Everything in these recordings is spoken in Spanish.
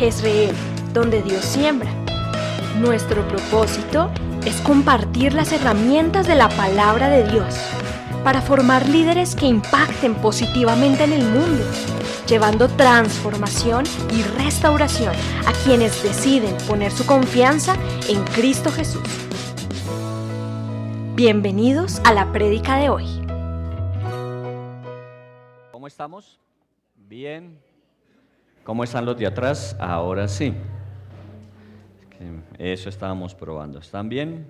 Jezreel, donde Dios siembra. Nuestro propósito es compartir las herramientas de la palabra de Dios para formar líderes que impacten positivamente en el mundo, llevando transformación y restauración a quienes deciden poner su confianza en Cristo Jesús. Bienvenidos a la prédica de hoy. ¿Cómo estamos? Bien. ¿Cómo están los de atrás? Ahora sí. Eso estábamos probando. ¿Están bien?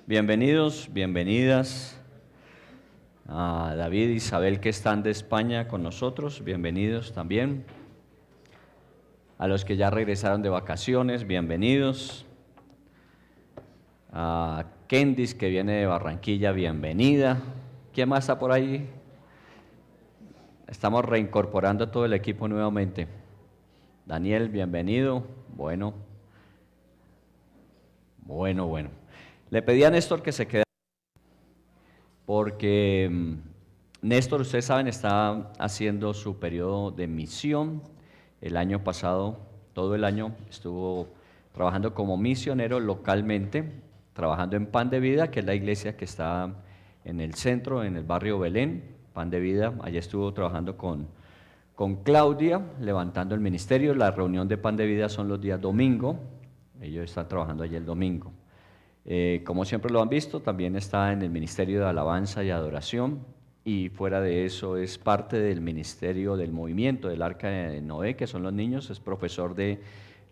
Bienvenidos, bienvenidas a David y Isabel que están de España con nosotros. Bienvenidos también. A los que ya regresaron de vacaciones, bienvenidos. A Kendis que viene de Barranquilla, bienvenida. ¿Quién más está por ahí? Estamos reincorporando todo el equipo nuevamente. Daniel, bienvenido. Bueno. Le pedí a Néstor que se quedara porque Néstor, ustedes saben, está haciendo su periodo de misión. El año pasado, todo el año, estuvo trabajando como misionero localmente, trabajando en Pan de Vida, que es la iglesia que está en el centro, en el barrio Belén. Pan de Vida, allá estuvo trabajando con Claudia, levantando el ministerio. La reunión de Pan de Vida son los días domingo, ellos están trabajando allí el domingo. Como siempre lo han visto, también está en el ministerio de alabanza y adoración, y fuera de eso es parte del ministerio del movimiento del Arca de Noé, que son los niños, es profesor de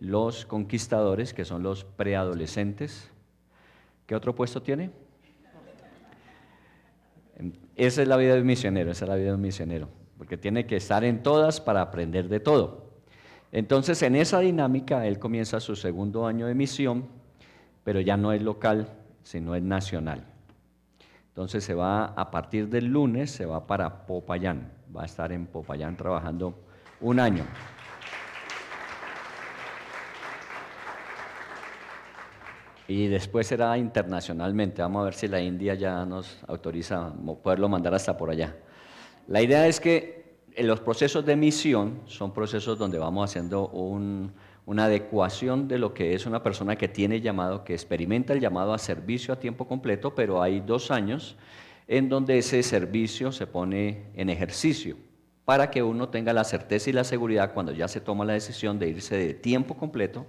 los conquistadores, que son los preadolescentes. ¿Qué otro puesto tiene? Esa es la vida de un misionero, porque tiene que estar en todas para aprender de todo. Entonces, en esa dinámica, él comienza su segundo año de misión, pero ya no es local, sino es nacional. Entonces, a partir del lunes, se va para Popayán, va a estar en Popayán trabajando un año. Y después será internacionalmente. Vamos a ver si la India ya nos autoriza poderlo mandar hasta por allá. La idea es que los procesos de misión son procesos donde vamos haciendo una adecuación de lo que es una persona que tiene llamado, que experimenta el llamado a servicio a tiempo completo, pero hay 2 años en donde ese servicio se pone en ejercicio para que uno tenga la certeza y la seguridad cuando ya se toma la decisión de irse de tiempo completo.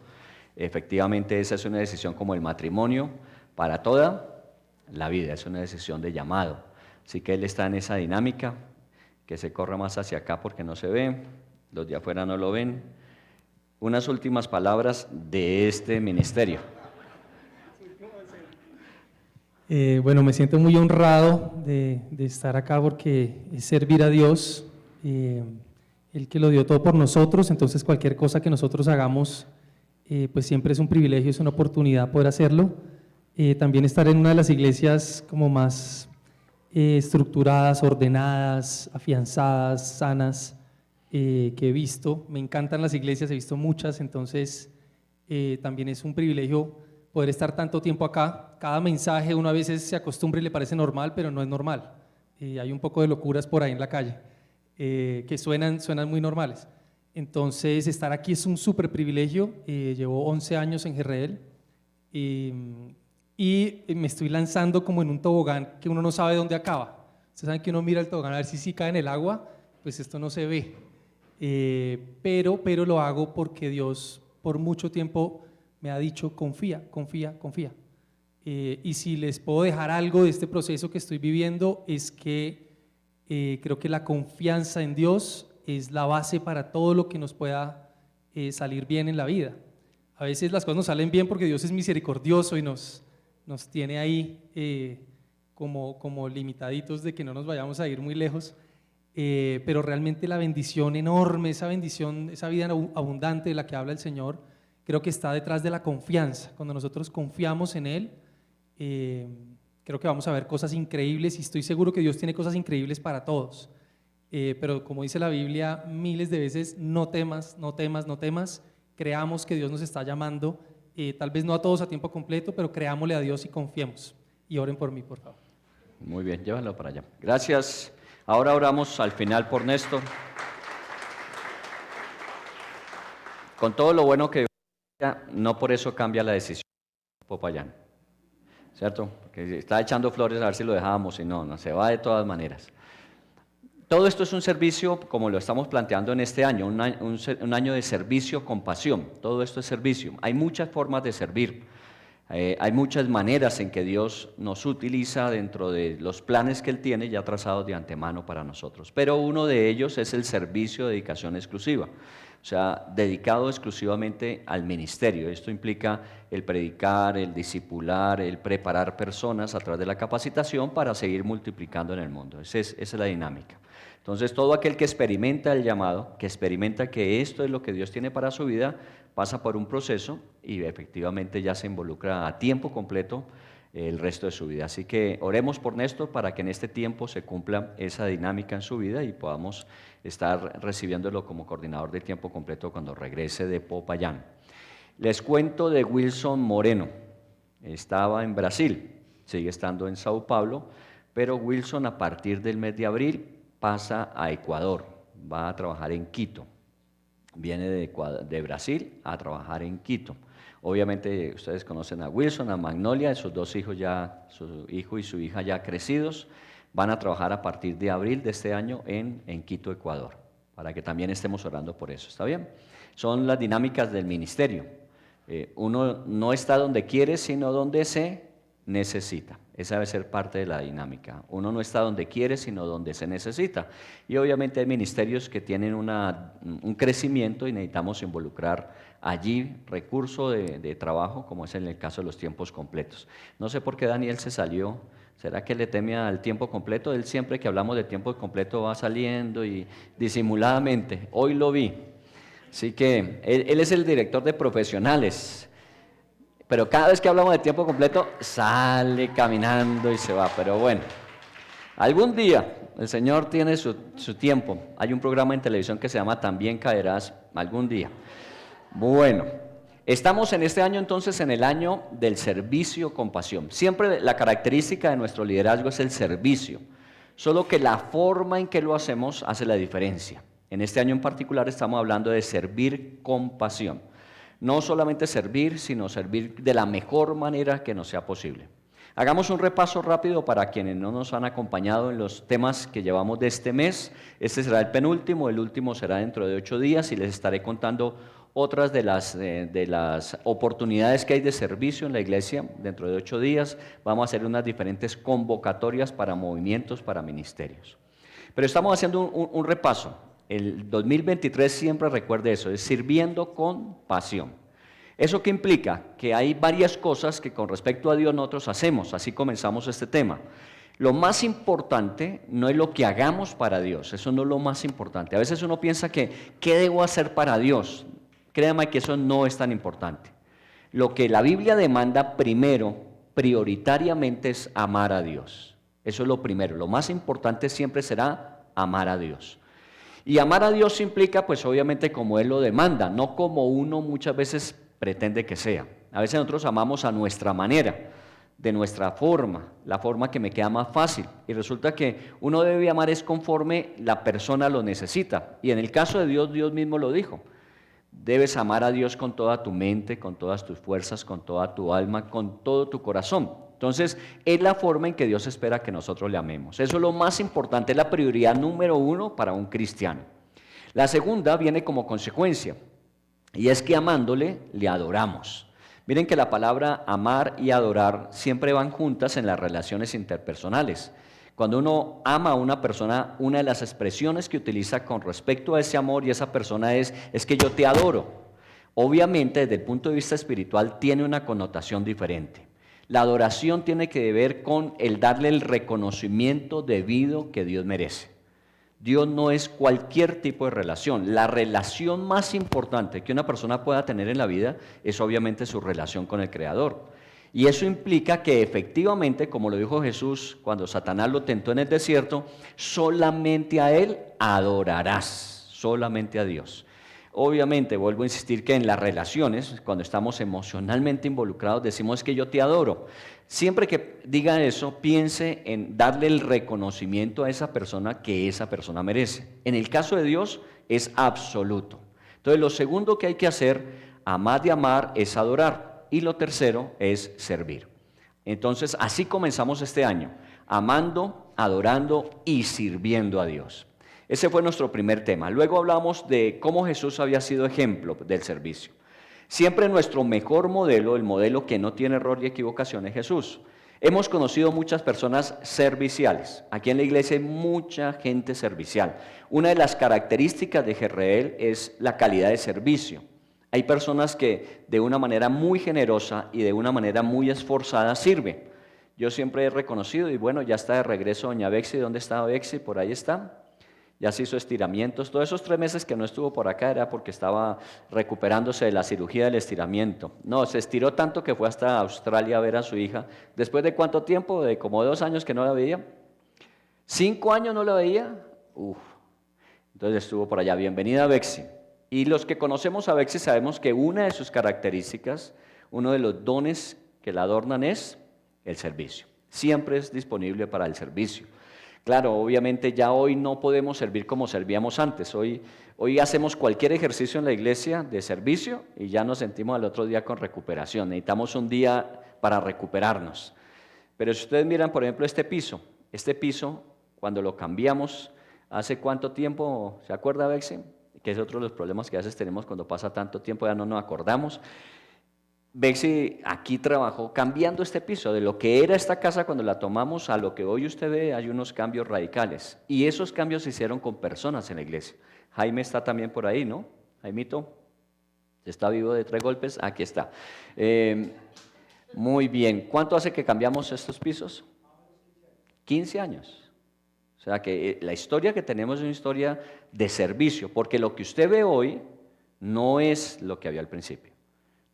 Efectivamente, esa es una decisión como el matrimonio para toda la vida, es una decisión de llamado. Así que él está en esa dinámica, que se corra más hacia acá porque no se ve, los de afuera no lo ven. Unas últimas palabras de este ministerio. Bueno, me siento muy honrado de estar acá porque es servir a Dios, Él que lo dio todo por nosotros, entonces cualquier cosa que nosotros hagamos, pues siempre es un privilegio, es una oportunidad poder hacerlo. También estar en una de las iglesias como más estructuradas, ordenadas, afianzadas, sanas, que he visto. Me encantan las iglesias, he visto muchas, entonces también es un privilegio poder estar tanto tiempo acá. Cada mensaje uno a veces se acostumbra y le parece normal, pero no es normal. Hay un poco de locuras por ahí en la calle que suenan muy normales. Entonces, estar aquí es un súper privilegio. Llevo 11 años en Jezreel y me estoy lanzando como en un tobogán que uno no sabe dónde acaba. Ustedes saben que uno mira el tobogán a ver si cae en el agua, pues esto no se ve. Pero lo hago porque Dios por mucho tiempo me ha dicho confía. Y si les puedo dejar algo de este proceso que estoy viviendo es que creo que la confianza en Dios es la base para todo lo que nos pueda salir bien en la vida. A veces las cosas nos salen bien porque Dios es misericordioso y nos tiene ahí como limitaditos de que no nos vayamos a ir muy lejos, pero realmente la bendición enorme, esa bendición, esa vida abundante de la que habla el Señor, creo que está detrás de la confianza. Cuando nosotros confiamos en Él, creo que vamos a ver cosas increíbles y estoy seguro que Dios tiene cosas increíbles para todos. Pero como dice la Biblia miles de veces, no temas, creamos que Dios nos está llamando, tal vez no a todos a tiempo completo, pero creámosle a Dios y confiemos. Y oren por mí, por favor. Muy bien, llévalo para allá. Gracias. Ahora oramos al final por Néstor. con todo lo bueno que no por eso cambia la decisión de Popayán, ¿cierto? Porque está echando flores a ver si lo dejábamos y no se va de todas maneras. Todo esto es un servicio, como lo estamos planteando en este año, un año de servicio con pasión. Todo esto es servicio. Hay muchas formas de servir. Hay muchas maneras en que Dios nos utiliza dentro de los planes que Él tiene ya trazados de antemano para nosotros. Pero uno de ellos es el servicio de dedicación exclusiva, o sea, dedicado exclusivamente al ministerio. Esto implica el predicar, el discipular, el preparar personas a través de la capacitación para seguir multiplicando en el mundo. Esa es la dinámica. Entonces, todo aquel que experimenta el llamado, que experimenta que esto es lo que Dios tiene para su vida, pasa por un proceso y efectivamente ya se involucra a tiempo completo el resto de su vida. Así que oremos por Néstor para que en este tiempo se cumpla esa dinámica en su vida y podamos estar recibiéndolo como coordinador de tiempo completo cuando regrese de Popayán. Les cuento de Wilson Moreno. Estaba en Brasil, sigue estando en Sao Paulo, pero Wilson a partir del mes de abril pasa a Ecuador, va a trabajar en Quito. Viene de Brasil a trabajar en Quito. Obviamente ustedes conocen a Wilson, a Magnolia, sus dos hijos ya, su hijo y su hija ya crecidos, van a trabajar a partir de abril de este año en Quito, Ecuador, para que también estemos orando por eso, ¿está bien? Son las dinámicas del ministerio. Uno no está donde quiere, sino donde se necesita. Esa debe ser parte de la dinámica. Uno no está donde quiere, sino donde se necesita. Y obviamente hay ministerios que tienen un crecimiento y necesitamos involucrar allí recurso de trabajo, como es en el caso de los tiempos completos. No sé por qué Daniel se salió. ¿Será que le teme al tiempo completo? Él siempre que hablamos de tiempo completo va saliendo y disimuladamente. Hoy lo vi. Así que él es el director de profesionales. Pero cada vez que hablamos de tiempo completo, sale caminando y se va. Pero bueno, algún día el Señor tiene su tiempo. Hay un programa en televisión que se llama También Caerás, algún día. Bueno, estamos en este año entonces en el año del servicio con pasión. Siempre la característica de nuestro liderazgo es el servicio, solo que la forma en que lo hacemos hace la diferencia. En este año en particular estamos hablando de servir con pasión. No solamente servir, sino servir de la mejor manera que nos sea posible. Hagamos un repaso rápido para quienes no nos han acompañado en los temas que llevamos de este mes. Este será el penúltimo, el último será dentro de 8 días y les estaré contando otras de las oportunidades que hay de servicio en la iglesia dentro de 8 días. Vamos a hacer unas diferentes convocatorias para movimientos, para ministerios. Pero estamos haciendo un repaso. El 2023 siempre recuerde eso, es sirviendo con pasión. ¿Eso qué implica? Que hay varias cosas que con respecto a Dios nosotros hacemos, así comenzamos este tema. Lo más importante no es lo que hagamos para Dios, eso no es lo más importante. A veces uno piensa que, ¿qué debo hacer para Dios? Créame que eso no es tan importante. Lo que la Biblia demanda primero, prioritariamente, es amar a Dios. Eso es lo primero, lo más importante siempre será amar a Dios. Y amar a Dios implica, pues obviamente como Él lo demanda, no como uno muchas veces pretende que sea. A veces nosotros amamos a nuestra manera, de nuestra forma, la forma que me queda más fácil. Y resulta que uno debe amar es conforme la persona lo necesita. Y en el caso de Dios, Dios mismo lo dijo. Debes amar a Dios con toda tu mente, con todas tus fuerzas, con toda tu alma, con todo tu corazón. Entonces, es la forma en que Dios espera que nosotros le amemos. Eso es lo más importante, es la prioridad número 1 para un cristiano. La segunda viene como consecuencia, y es que amándole, le adoramos. Miren que la palabra amar y adorar siempre van juntas en las relaciones interpersonales. Cuando uno ama a una persona, una de las expresiones que utiliza con respecto a ese amor y esa persona es que yo te adoro. Obviamente, desde el punto de vista espiritual, tiene una connotación diferente. La adoración tiene que ver con el darle el reconocimiento debido que Dios merece. Dios no es cualquier tipo de relación. La relación más importante que una persona pueda tener en la vida es obviamente su relación con el Creador. Y eso implica que efectivamente, como lo dijo Jesús cuando Satanás lo tentó en el desierto, solamente a Él adorarás, solamente a Dios. Obviamente, vuelvo a insistir que en las relaciones, cuando estamos emocionalmente involucrados, decimos que yo te adoro. Siempre que diga eso, piense en darle el reconocimiento a esa persona que esa persona merece. En el caso de Dios es absoluto. Entonces, lo segundo que hay que hacer, además de amar, es adorar. Y lo tercero es servir. Entonces, así comenzamos este año, amando, adorando y sirviendo a Dios. Ese fue nuestro primer tema. Luego hablamos de cómo Jesús había sido ejemplo del servicio. Siempre nuestro mejor modelo, el modelo que no tiene error y equivocación, es Jesús. Hemos conocido muchas personas serviciales. Aquí en la iglesia hay mucha gente servicial. Una de las características de Jezreel es la calidad de servicio. Hay personas que de una manera muy generosa y de una manera muy esforzada sirven. Yo siempre he reconocido, y bueno, ya está de regreso doña Bexi. ¿Dónde está Bexi? Por ahí está. Ya se hizo estiramientos. Todos esos 3 meses que no estuvo por acá era porque estaba recuperándose de la cirugía del estiramiento. No, se estiró tanto que fue hasta Australia a ver a su hija. ¿Después de cuánto tiempo? De como 2 años que no la veía. 5 años no la veía. Entonces estuvo por allá. Bienvenida, Bexi. Y los que conocemos a Bexi sabemos que una de sus características, uno de los dones que la adornan es el servicio. Siempre es disponible para el servicio. Claro, obviamente ya hoy no podemos servir como servíamos antes. Hoy hacemos cualquier ejercicio en la iglesia de servicio y ya nos sentimos al otro día con recuperación. Necesitamos un día para recuperarnos. Pero si ustedes miran, por ejemplo, este piso, cuando lo cambiamos, ¿hace cuánto tiempo? ¿Se acuerda, Bexi? Que es otro de los problemas que a veces tenemos cuando pasa tanto tiempo, ya no nos acordamos. Bexi aquí trabajó cambiando este piso, de lo que era esta casa cuando la tomamos a lo que hoy usted ve. Hay unos cambios radicales, y esos cambios se hicieron con personas en la iglesia. Jaime está también por ahí, ¿no? Jaimito, ¿está vivo de 3 golpes? Aquí está. Muy bien, ¿cuánto hace que cambiamos estos pisos? 15 años. O sea que la historia que tenemos es una historia de servicio, porque lo que usted ve hoy no es lo que había al principio.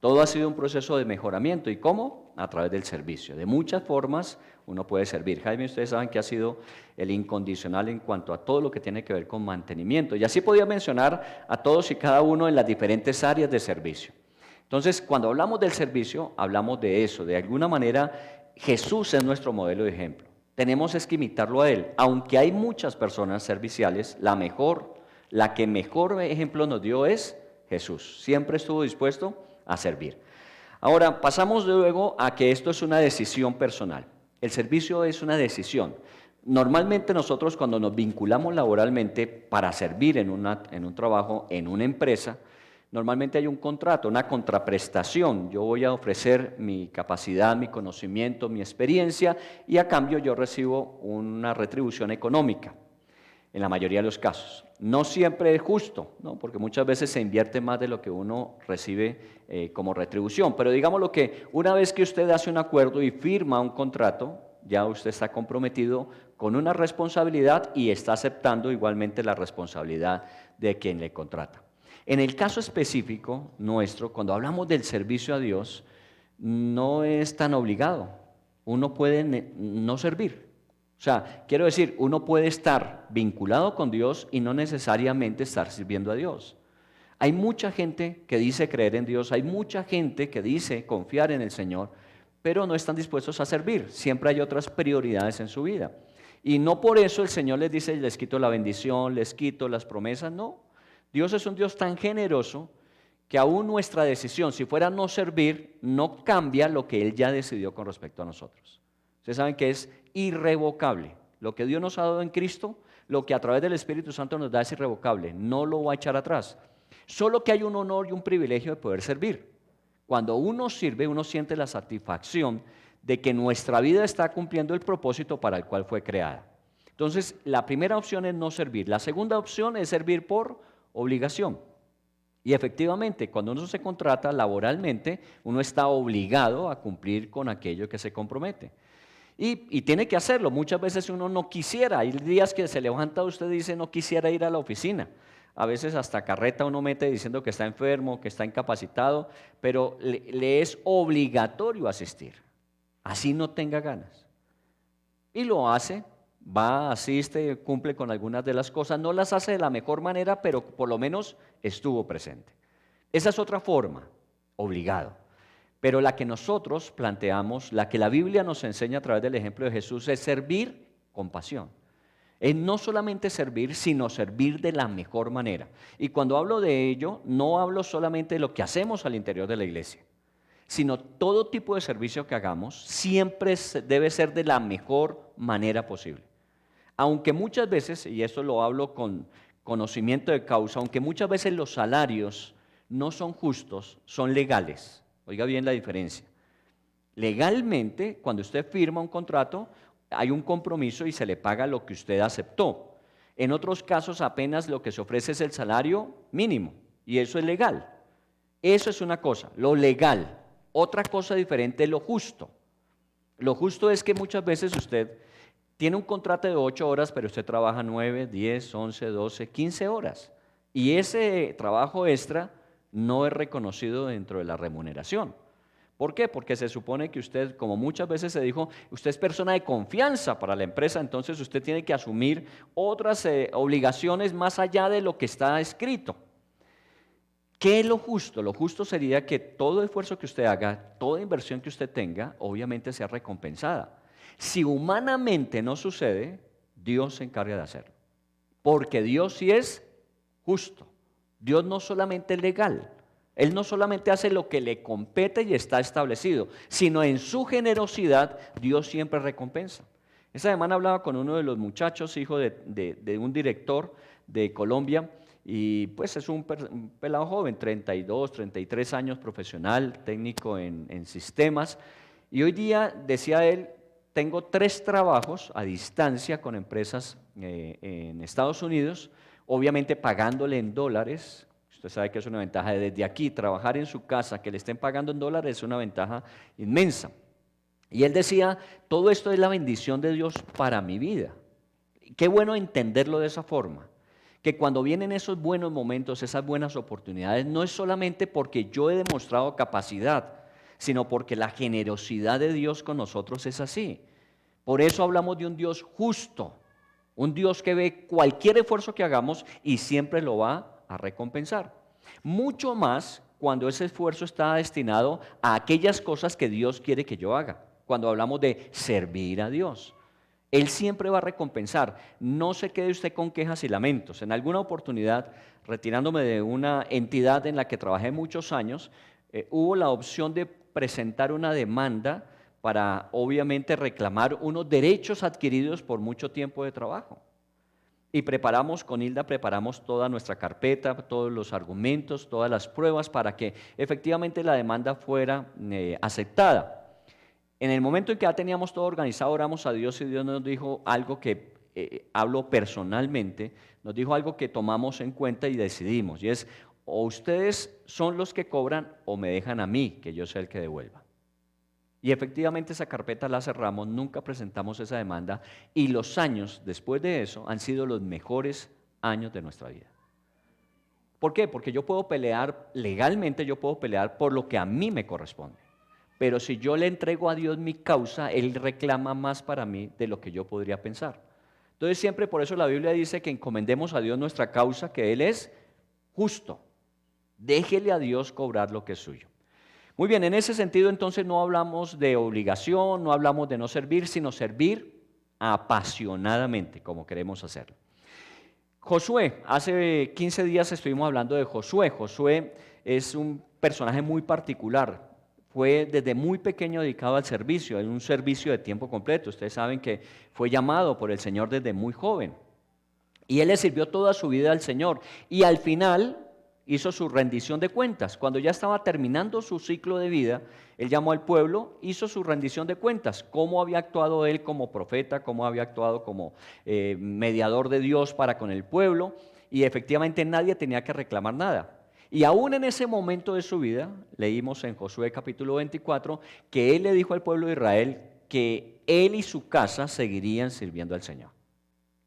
Todo ha sido un proceso de mejoramiento. ¿Y cómo? A través del servicio. De muchas formas uno puede servir. Jaime, ustedes saben que ha sido el incondicional en cuanto a todo lo que tiene que ver con mantenimiento. Y así podía mencionar a todos y cada uno en las diferentes áreas de servicio. Entonces, cuando hablamos del servicio, hablamos de eso. De alguna manera, Jesús es nuestro modelo de ejemplo. Tenemos que imitarlo a Él. Aunque hay muchas personas serviciales, la que mejor ejemplo nos dio es Jesús. Siempre estuvo dispuesto a servir. Ahora, pasamos luego a que esto es una decisión personal. El servicio es una decisión. Normalmente nosotros, cuando nos vinculamos laboralmente para servir en un trabajo, en una empresa, normalmente hay un contrato, una contraprestación. Yo voy a ofrecer mi capacidad, mi conocimiento, mi experiencia, y a cambio yo recibo una retribución económica, en la mayoría de los casos. No siempre es justo, ¿no? Porque muchas veces se invierte más de lo que uno recibe como retribución. Pero digámoslo que una vez que usted hace un acuerdo y firma un contrato, ya usted está comprometido con una responsabilidad y está aceptando igualmente la responsabilidad de quien le contrata. En el caso específico nuestro, cuando hablamos del servicio a Dios, no es tan obligado. Uno puede no servir. O sea, quiero decir, uno puede estar vinculado con Dios y no necesariamente estar sirviendo a Dios. Hay mucha gente que dice creer en Dios, hay mucha gente que dice confiar en el Señor, pero no están dispuestos a servir. Siempre hay otras prioridades en su vida. Y no por eso el Señor les dice, les quito la bendición, les quito las promesas, no. Dios es un Dios tan generoso que aún nuestra decisión, si fuera no servir, no cambia lo que Él ya decidió con respecto a nosotros. Ustedes saben que es irrevocable. Lo que Dios nos ha dado en Cristo, lo que a través del Espíritu Santo nos da es irrevocable. No lo va a echar atrás. Solo que hay un honor y un privilegio de poder servir. Cuando uno sirve, uno siente la satisfacción de que nuestra vida está cumpliendo el propósito para el cual fue creada. Entonces, la primera opción es no servir. La segunda opción es servir por obligación. Y efectivamente, cuando uno se contrata laboralmente, uno está obligado a cumplir con aquello que se compromete. Y tiene que hacerlo. Muchas veces uno no quisiera. Hay días que se levanta usted y dice no quisiera ir a la oficina. A veces hasta carreta uno mete diciendo que está enfermo, que está incapacitado, pero le es obligatorio asistir. Así no tenga ganas. Y lo hace, va, asiste, cumple con algunas de las cosas. No las hace de la mejor manera, pero por lo menos estuvo presente. Esa es otra forma, obligado. Pero la que nosotros planteamos, la que la Biblia nos enseña a través del ejemplo de Jesús, es servir con pasión. Es no solamente servir, sino servir de la mejor manera. Y cuando hablo de ello, no hablo solamente de lo que hacemos al interior de la iglesia, sino todo tipo de servicio que hagamos siempre debe ser de la mejor manera posible. Aunque muchas veces, y esto lo hablo con conocimiento de causa, aunque muchas veces los salarios no son justos, son legales. Oiga bien la diferencia. Legalmente, cuando usted firma un contrato, hay un compromiso y se le paga lo que usted aceptó. En otros casos apenas lo que se ofrece es el salario mínimo y eso es legal. Eso es una cosa, lo legal. Otra cosa diferente es lo justo. Lo justo es que muchas veces usted tiene un contrato de 8 horas, pero usted trabaja 9, 10, 11, 12, 15 horas. Y ese trabajo extra no es reconocido dentro de la remuneración. ¿Por qué? Porque se supone que usted, como muchas veces se dijo, usted es persona de confianza para la empresa, entonces usted tiene que asumir otras obligaciones más allá de lo que está escrito. ¿Qué es lo justo? Lo justo sería que todo esfuerzo que usted haga, toda inversión que usted tenga, obviamente sea recompensada. Si humanamente no sucede, Dios se encarga de hacerlo. Porque Dios sí es justo. Dios no solamente es legal. Él no solamente hace lo que le compete y está establecido, sino en su generosidad Dios siempre recompensa. Esa semana hablaba con uno de los muchachos, hijo de un director de Colombia, y pues es un pelado joven, 32, 33 años, profesional, técnico en sistemas, y hoy día, decía él, tengo 3 trabajos a distancia con empresas en Estados Unidos, obviamente pagándole en dólares. Usted sabe que es una ventaja desde aquí, trabajar en su casa, que le estén pagando en dólares es una ventaja inmensa. Y él decía, todo esto es la bendición de Dios para mi vida. Qué bueno entenderlo de esa forma, que cuando vienen esos buenos momentos, esas buenas oportunidades, no es solamente porque yo he demostrado capacidad, sino porque la generosidad de Dios con nosotros es así. Por eso hablamos de un Dios justo, un Dios que ve cualquier esfuerzo que hagamos y siempre lo va a recompensar. Mucho más cuando ese esfuerzo está destinado a aquellas cosas que Dios quiere que yo haga. Cuando hablamos de servir a Dios, Él siempre va a recompensar. No se quede usted con quejas y lamentos. En alguna oportunidad, retirándome de una entidad en la que trabajé muchos años, hubo la opción de presentar una demanda para obviamente reclamar unos derechos adquiridos por mucho tiempo de trabajo. Y con Hilda preparamos toda nuestra carpeta, todos los argumentos, todas las pruebas para que efectivamente la demanda fuera aceptada. En el momento en que ya teníamos todo organizado, oramos a Dios y Dios nos dijo algo que hablo personalmente, nos dijo algo que tomamos en cuenta y decidimos, y es, o ustedes son los que cobran o me dejan a mí, que yo sea el que devuelva. Y efectivamente esa carpeta la cerramos, nunca presentamos esa demanda y los años después de eso han sido los mejores años de nuestra vida. ¿Por qué? Porque yo puedo pelear, legalmente yo puedo pelear por lo que a mí me corresponde. Pero si yo le entrego a Dios mi causa, Él reclama más para mí de lo que yo podría pensar. Entonces siempre por eso la Biblia dice que encomendemos a Dios nuestra causa, que Él es justo. Déjele a Dios cobrar lo que es suyo. Muy bien, en ese sentido entonces no hablamos de obligación, no hablamos de no servir, sino servir apasionadamente, como queremos hacerlo. Josué, hace 15 días estuvimos hablando de Josué. Josué es un personaje muy particular. Fue desde muy pequeño dedicado al servicio, en un servicio de tiempo completo. Ustedes saben que fue llamado por el Señor desde muy joven. Y él le sirvió toda su vida al Señor. Y al final hizo su rendición de cuentas. Cuando ya estaba terminando su ciclo de vida, él llamó al pueblo, hizo su rendición de cuentas. Cómo había actuado él como profeta, cómo había actuado como mediador de Dios para con el pueblo. Y efectivamente nadie tenía que reclamar nada. Y aún en ese momento de su vida, leímos en Josué capítulo 24, que él le dijo al pueblo de Israel que él y su casa seguirían sirviendo al Señor.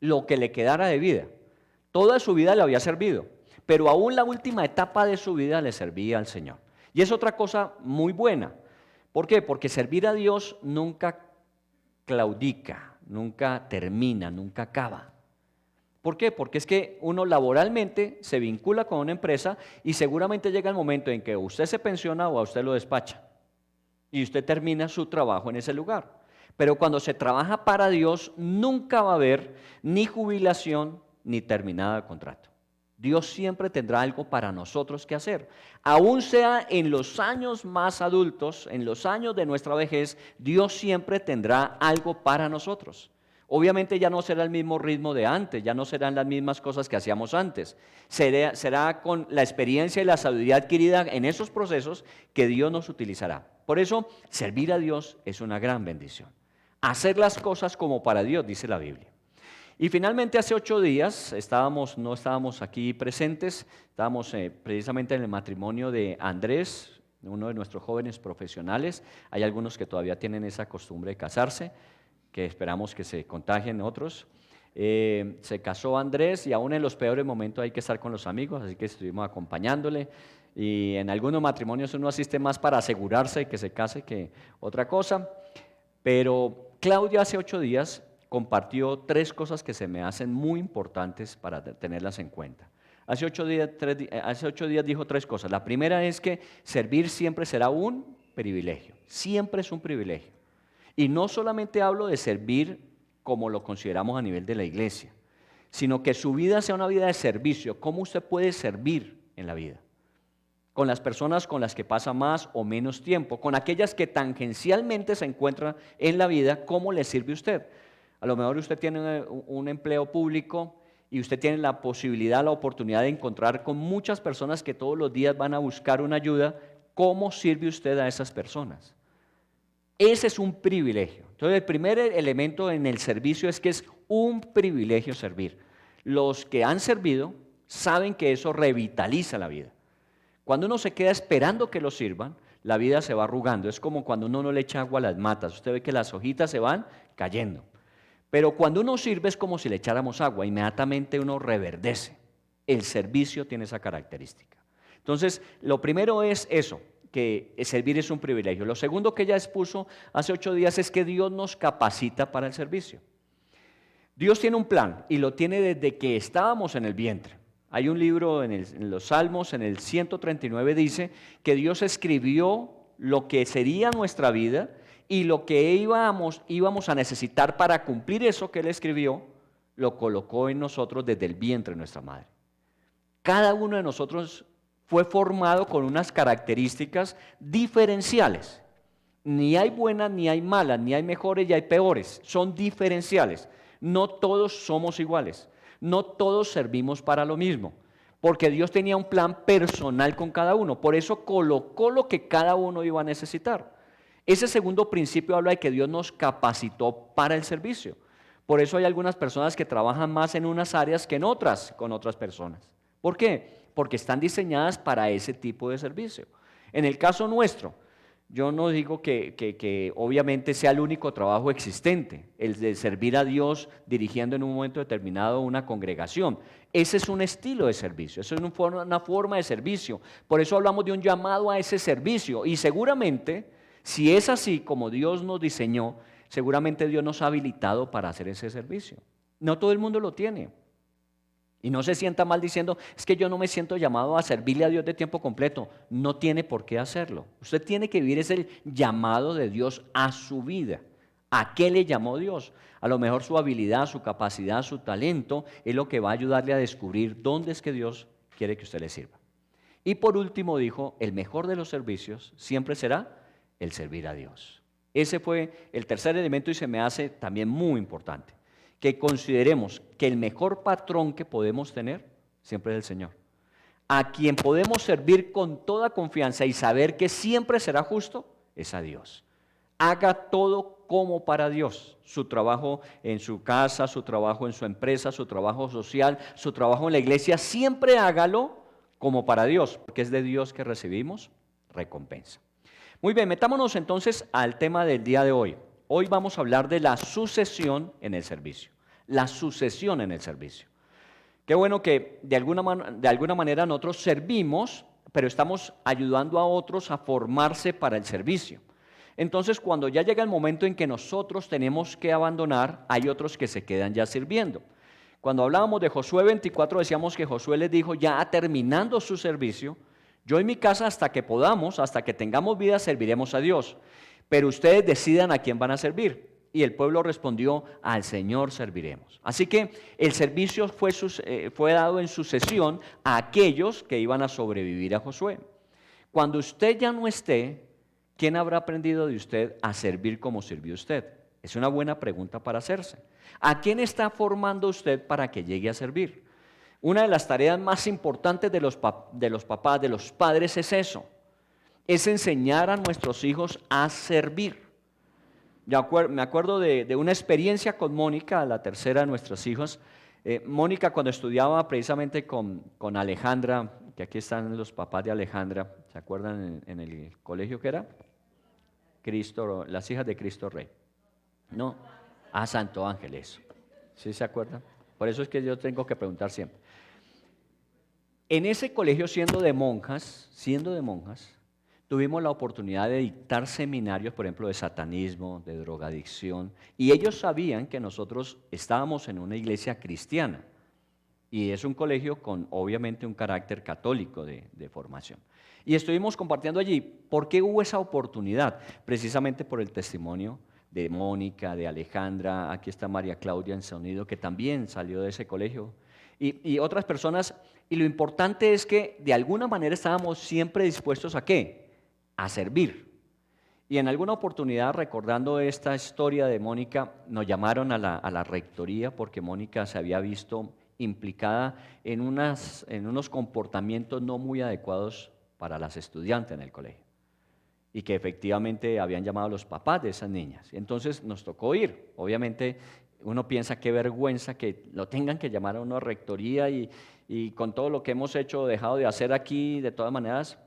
Lo que le quedara de vida. Toda su vida le había servido, pero aún la última etapa de su vida le servía al Señor. Y es otra cosa muy buena. ¿Por qué? Porque servir a Dios nunca claudica, nunca termina, nunca acaba. ¿Por qué? Porque es que uno laboralmente se vincula con una empresa y seguramente llega el momento en que usted se pensiona o a usted lo despacha y usted termina su trabajo en ese lugar. Pero cuando se trabaja para Dios, nunca va a haber ni jubilación ni terminada de contrato. Dios siempre tendrá algo para nosotros que hacer. Aún sea en los años más adultos, en los años de nuestra vejez, Dios siempre tendrá algo para nosotros. Obviamente ya no será el mismo ritmo de antes, ya no serán las mismas cosas que hacíamos antes. Será con la experiencia y la sabiduría adquirida en esos procesos que Dios nos utilizará. Por eso, servir a Dios es una gran bendición. Hacer las cosas como para Dios, dice la Biblia. Y finalmente hace 8 días no estábamos aquí presentes, estábamos precisamente en el matrimonio de Andrés, uno de nuestros jóvenes profesionales. Hay algunos que todavía tienen esa costumbre de casarse, que esperamos que se contagien otros. Se casó Andrés y aún en los peores momentos hay que estar con los amigos, así que estuvimos acompañándole. Y en algunos matrimonios uno asiste más para asegurarse de que se case que otra cosa. Pero Claudia hace 8 días compartió 3 cosas que se me hacen muy importantes para tenerlas en cuenta. Hace 8 días dijo 3 cosas. La primera es que servir siempre será un privilegio. Siempre es un privilegio. Y no solamente hablo de servir como lo consideramos a nivel de la iglesia, sino que su vida sea una vida de servicio. ¿Cómo usted puede servir en la vida? Con las personas con las que pasa más o menos tiempo, con aquellas que tangencialmente se encuentran en la vida, ¿cómo le sirve usted? A lo mejor usted tiene un empleo público y usted tiene la posibilidad, la oportunidad de encontrar con muchas personas que todos los días van a buscar una ayuda. ¿Cómo sirve usted a esas personas? Ese es un privilegio. Entonces, el primer elemento en el servicio es que es un privilegio servir. Los que han servido saben que eso revitaliza la vida. Cuando uno se queda esperando que lo sirvan, la vida se va arrugando. Es como cuando uno no le echa agua a las matas. Usted ve que las hojitas se van cayendo. Pero cuando uno sirve es como si le echáramos agua. Inmediatamente uno reverdece. El servicio tiene esa característica. Entonces, lo primero es eso, que servir es un privilegio. Lo segundo que ella expuso hace 8 días es que Dios nos capacita para el servicio. Dios tiene un plan y lo tiene desde que estábamos en el vientre. Hay un libro en los Salmos, en el 139, dice que Dios escribió lo que sería nuestra vida y lo que íbamos a necesitar para cumplir eso que Él escribió, lo colocó en nosotros desde el vientre de nuestra madre. Cada uno de nosotros fue formado con unas características diferenciales. Ni hay buenas, ni hay malas, ni hay mejores y hay peores. Son diferenciales. No todos somos iguales. No todos servimos para lo mismo. Porque Dios tenía un plan personal con cada uno. Por eso colocó lo que cada uno iba a necesitar. Ese segundo principio habla de que Dios nos capacitó para el servicio. Por eso hay algunas personas que trabajan más en unas áreas que en otras, con otras personas. ¿Por qué? Porque están diseñadas para ese tipo de servicio. En el caso nuestro, yo no digo que obviamente sea el único trabajo existente, el de servir a Dios dirigiendo en un momento determinado una congregación. Ese es un estilo de servicio, eso es una forma de servicio. Por eso hablamos de un llamado a ese servicio. Y seguramente, si es así como Dios nos diseñó, seguramente Dios nos ha habilitado para hacer ese servicio. No todo el mundo lo tiene. Y no se sienta mal diciendo, es que yo no me siento llamado a servirle a Dios de tiempo completo. No tiene por qué hacerlo. Usted tiene que vivir ese llamado de Dios a su vida. ¿A qué le llamó Dios? A lo mejor su habilidad, su capacidad, su talento es lo que va a ayudarle a descubrir dónde es que Dios quiere que usted le sirva. Y por último dijo, el mejor de los servicios siempre será el servir a Dios. Ese fue el tercer elemento y se me hace también muy importante. Que consideremos que el mejor patrón que podemos tener siempre es el Señor. A quien podemos servir con toda confianza y saber que siempre será justo, es a Dios. Haga todo como para Dios. Su trabajo en su casa, su trabajo en su empresa, su trabajo social, su trabajo en la iglesia, siempre hágalo como para Dios, porque es de Dios que recibimos recompensa. Muy bien, metámonos entonces al tema del día de hoy. Hoy vamos a hablar de la sucesión en el servicio. La sucesión en el servicio. Qué bueno que de alguna manera nosotros servimos, pero estamos ayudando a otros a formarse para el servicio. Entonces, cuando ya llega el momento en que nosotros tenemos que abandonar, hay otros que se quedan ya sirviendo. Cuando hablábamos de Josué 24, decíamos que Josué les dijo, ya terminando su servicio, yo en mi casa hasta que podamos, hasta que tengamos vida, serviremos a Dios. Pero ustedes decidan a quién van a servir. y el pueblo respondió, al Señor serviremos. Así que el servicio fue dado en sucesión a aquellos que iban a sobrevivir a Josué. Cuando usted ya no esté, ¿quién habrá aprendido de usted a servir como sirvió usted? Es una buena pregunta para hacerse. ¿A quién está formando usted para que llegue a servir? Una de las tareas más importantes de los papás, de los padres, es eso. Es enseñar a nuestros hijos a servir. Me acuerdo de una experiencia con Mónica, la tercera de nuestras hijas. Mónica, cuando estudiaba precisamente con Alejandra, que aquí están los papás de Alejandra, ¿se acuerdan en el colegio que era? Cristo, las hijas de Cristo Rey. No, Santo Ángel, eso. ¿Sí se acuerdan? Por eso es que yo tengo que preguntar siempre. En ese colegio, siendo de monjas, tuvimos la oportunidad de dictar seminarios, por ejemplo, de satanismo, de drogadicción, y ellos sabían que nosotros estábamos en una iglesia cristiana, y es un colegio con, obviamente, un carácter católico de formación. Y estuvimos compartiendo allí. ¿Por qué hubo esa oportunidad? Precisamente por el testimonio de Mónica, de Alejandra, aquí está María Claudia en sonido, que también salió de ese colegio, y otras personas, y lo importante es que de alguna manera estábamos siempre dispuestos ¿a qué? A servir. Y en alguna oportunidad, recordando esta historia de Mónica, nos llamaron a la rectoría porque Mónica se había visto implicada en unos comportamientos no muy adecuados para las estudiantes en el colegio, y que efectivamente habían llamado a los papás de esas niñas. Entonces nos tocó ir. Obviamente uno piensa qué vergüenza que lo tengan que llamar a una rectoría y con todo lo que hemos hecho o dejado de hacer aquí, de todas maneras.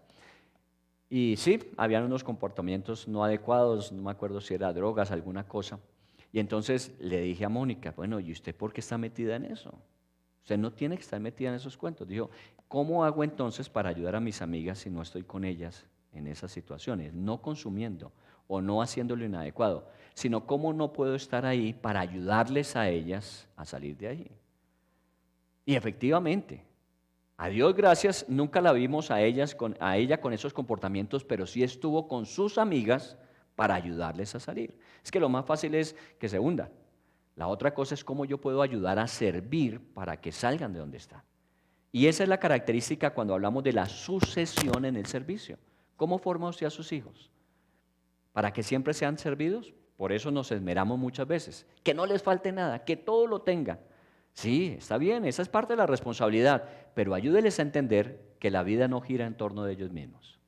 Y sí, habían unos comportamientos no adecuados, no me acuerdo si era drogas, alguna cosa. Y entonces le dije a Mónica, bueno, ¿y usted por qué está metida en eso? Usted no tiene que estar metida en esos cuentos. Dijo, ¿cómo hago entonces para ayudar a mis amigas si no estoy con ellas en esas situaciones? No consumiendo o no haciendo lo inadecuado, sino cómo no puedo estar ahí para ayudarles a ellas a salir de ahí. Y efectivamente, a Dios gracias, nunca la vimos a ella con esos comportamientos, pero sí estuvo con sus amigas para ayudarles a salir. Es que lo más fácil es que se hunda. La otra cosa es cómo yo puedo ayudar a servir para que salgan de donde están. Y esa es la característica cuando hablamos de la sucesión en el servicio. ¿Cómo forma usted a sus hijos? ¿Para que siempre sean servidos? Por eso nos esmeramos muchas veces. Que no les falte nada, que todo lo tengan. Sí, está bien, esa es parte de la responsabilidad, pero ayúdeles a entender que la vida no gira en torno de ellos mismos.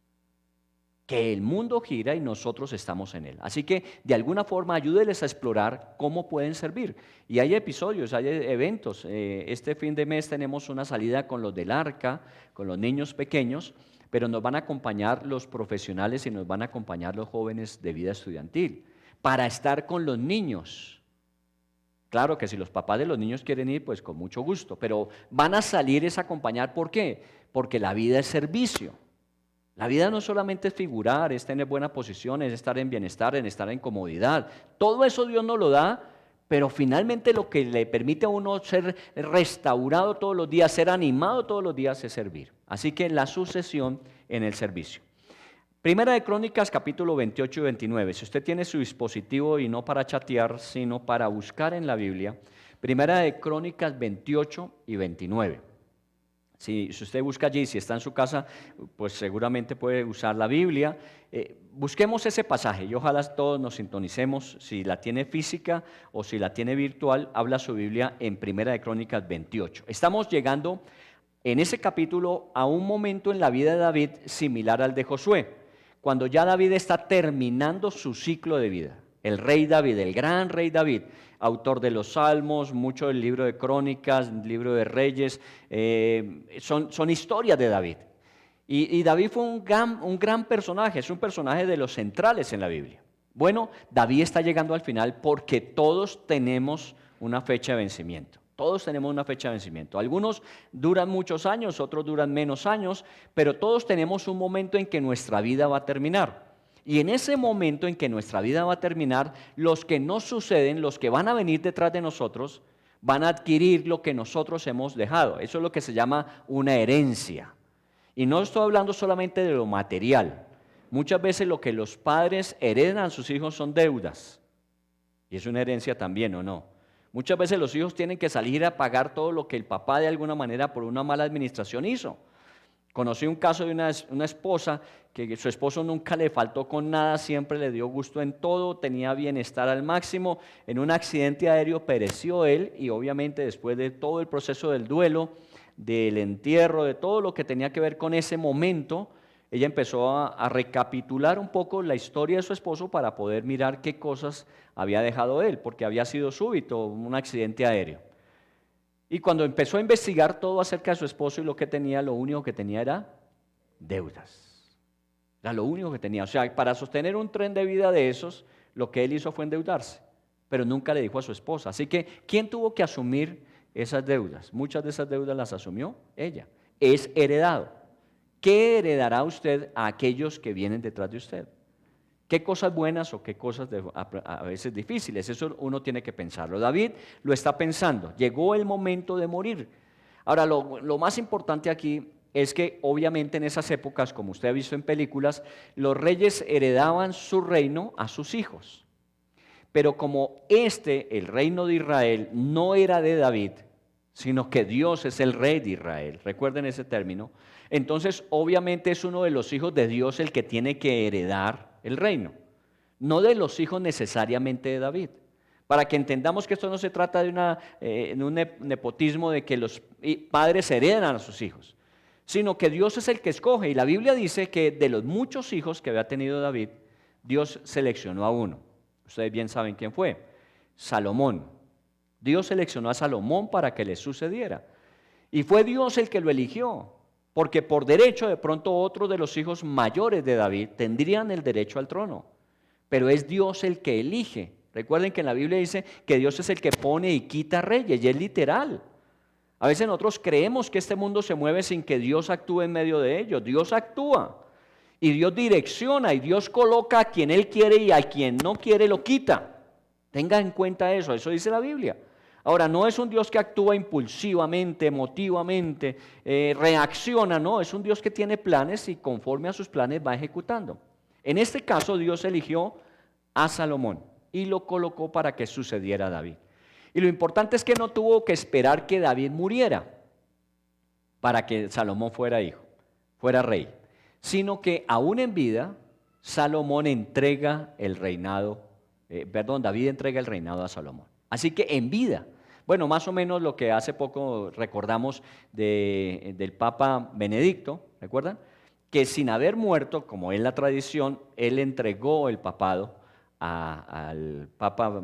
Que el mundo gira y nosotros estamos en él. Así que, de alguna forma, ayúdeles a explorar cómo pueden servir. Y hay episodios, hay eventos. Este fin de mes tenemos una salida con los del Arca, con los niños pequeños, pero nos van a acompañar los profesionales y nos van a acompañar los jóvenes de vida estudiantil para estar con los niños. Claro que si los papás de los niños quieren ir, pues con mucho gusto, pero van a salir es a acompañar. ¿Por qué? Porque la vida es servicio. La vida no solamente es figurar, es tener buena posición, es estar en bienestar, en estar en comodidad. Todo eso Dios nos lo da, pero finalmente lo que le permite a uno ser restaurado todos los días, ser animado todos los días es servir. Así que la sucesión en el servicio. Primera de Crónicas, capítulo 28 y 29. Si usted tiene su dispositivo y no para chatear, sino para buscar en la Biblia, Primera de Crónicas 28 y 29. Si usted busca allí, si está en su casa, pues seguramente puede usar la Biblia. Busquemos ese pasaje y ojalá todos nos sintonicemos. Si la tiene física o si la tiene virtual, habla su Biblia en Primera de Crónicas 28. Estamos llegando en ese capítulo a un momento en la vida de David similar al de Josué, cuando ya David está terminando su ciclo de vida. El rey David, el gran rey David, autor de los Salmos, mucho del libro de Crónicas, libro de Reyes, son historias de David. Y David fue un gran personaje, es un personaje de los centrales en la Biblia. Bueno, David está llegando al final porque todos tenemos una fecha de vencimiento. Todos tenemos una fecha de vencimiento. Algunos duran muchos años, otros duran menos años, pero todos tenemos un momento en que nuestra vida va a terminar. Y en ese momento en que nuestra vida va a terminar, los que nos suceden, los que van a venir detrás de nosotros, van a adquirir lo que nosotros hemos dejado. Eso es lo que se llama una herencia. Y no estoy hablando solamente de lo material. Muchas veces lo que los padres heredan a sus hijos son deudas. Y es una herencia también, ¿o no? Muchas veces los hijos tienen que salir a pagar todo lo que el papá de alguna manera por una mala administración hizo. Conocí un caso de una esposa que su esposo nunca le faltó con nada, siempre le dio gusto en todo, tenía bienestar al máximo. En un accidente aéreo pereció él y obviamente después de todo el proceso del duelo, del entierro, de todo lo que tenía que ver con ese momento, ella empezó a recapitular un poco la historia de su esposo para poder mirar qué cosas había dejado él, porque había sido súbito, un accidente aéreo. Y cuando empezó a investigar todo acerca de su esposo y lo que tenía, lo único que tenía era deudas. Era lo único que tenía. O sea, para sostener un tren de vida de esos, lo que él hizo fue endeudarse, pero nunca le dijo a su esposa. Así que, ¿quién tuvo que asumir esas deudas? Muchas de esas deudas las asumió ella. Es heredado. ¿Qué heredará usted a aquellos que vienen detrás de usted? ¿Qué cosas buenas o qué cosas a veces difíciles? Eso uno tiene que pensarlo. David lo está pensando. Llegó el momento de morir. Ahora, lo más importante aquí es que obviamente en esas épocas, como usted ha visto en películas, los reyes heredaban su reino a sus hijos. Pero como el reino de Israel, no era de David, sino que Dios es el rey de Israel, recuerden ese término, entonces obviamente es uno de los hijos de Dios el que tiene que heredar el reino, no de los hijos necesariamente de David. Para que entendamos que esto no se trata de un nepotismo de que los padres heredan a sus hijos, sino que Dios es el que escoge. Y la Biblia dice que de los muchos hijos que había tenido David, Dios seleccionó a uno. Ustedes bien saben quién fue, Salomón. Dios seleccionó a Salomón para que le sucediera. Y fue Dios el que lo eligió, porque por derecho de pronto otros de los hijos mayores de David tendrían el derecho al trono. Pero es Dios el que elige. Recuerden que en la Biblia dice que Dios es el que pone y quita reyes, y es literal. A veces nosotros creemos que este mundo se mueve sin que Dios actúe en medio de ellos. Dios actúa, y Dios direcciona, y Dios coloca a quien Él quiere y a quien no quiere lo quita. Tenga en cuenta eso dice la Biblia. Ahora, no es un Dios que actúa impulsivamente, emotivamente, reacciona, no, es un Dios que tiene planes y conforme a sus planes va ejecutando. En este caso, Dios eligió a Salomón y lo colocó para que sucediera a David. Y lo importante es que no tuvo que esperar que David muriera para que Salomón fuera hijo, fuera rey, sino que aún en vida, Salomón entrega el reinado, David entrega el reinado a Salomón. Así que en vida, bueno, más o menos lo que hace poco recordamos del Papa Benedicto, ¿recuerdan? Que sin haber muerto, como es la tradición, él entregó el papado al Papa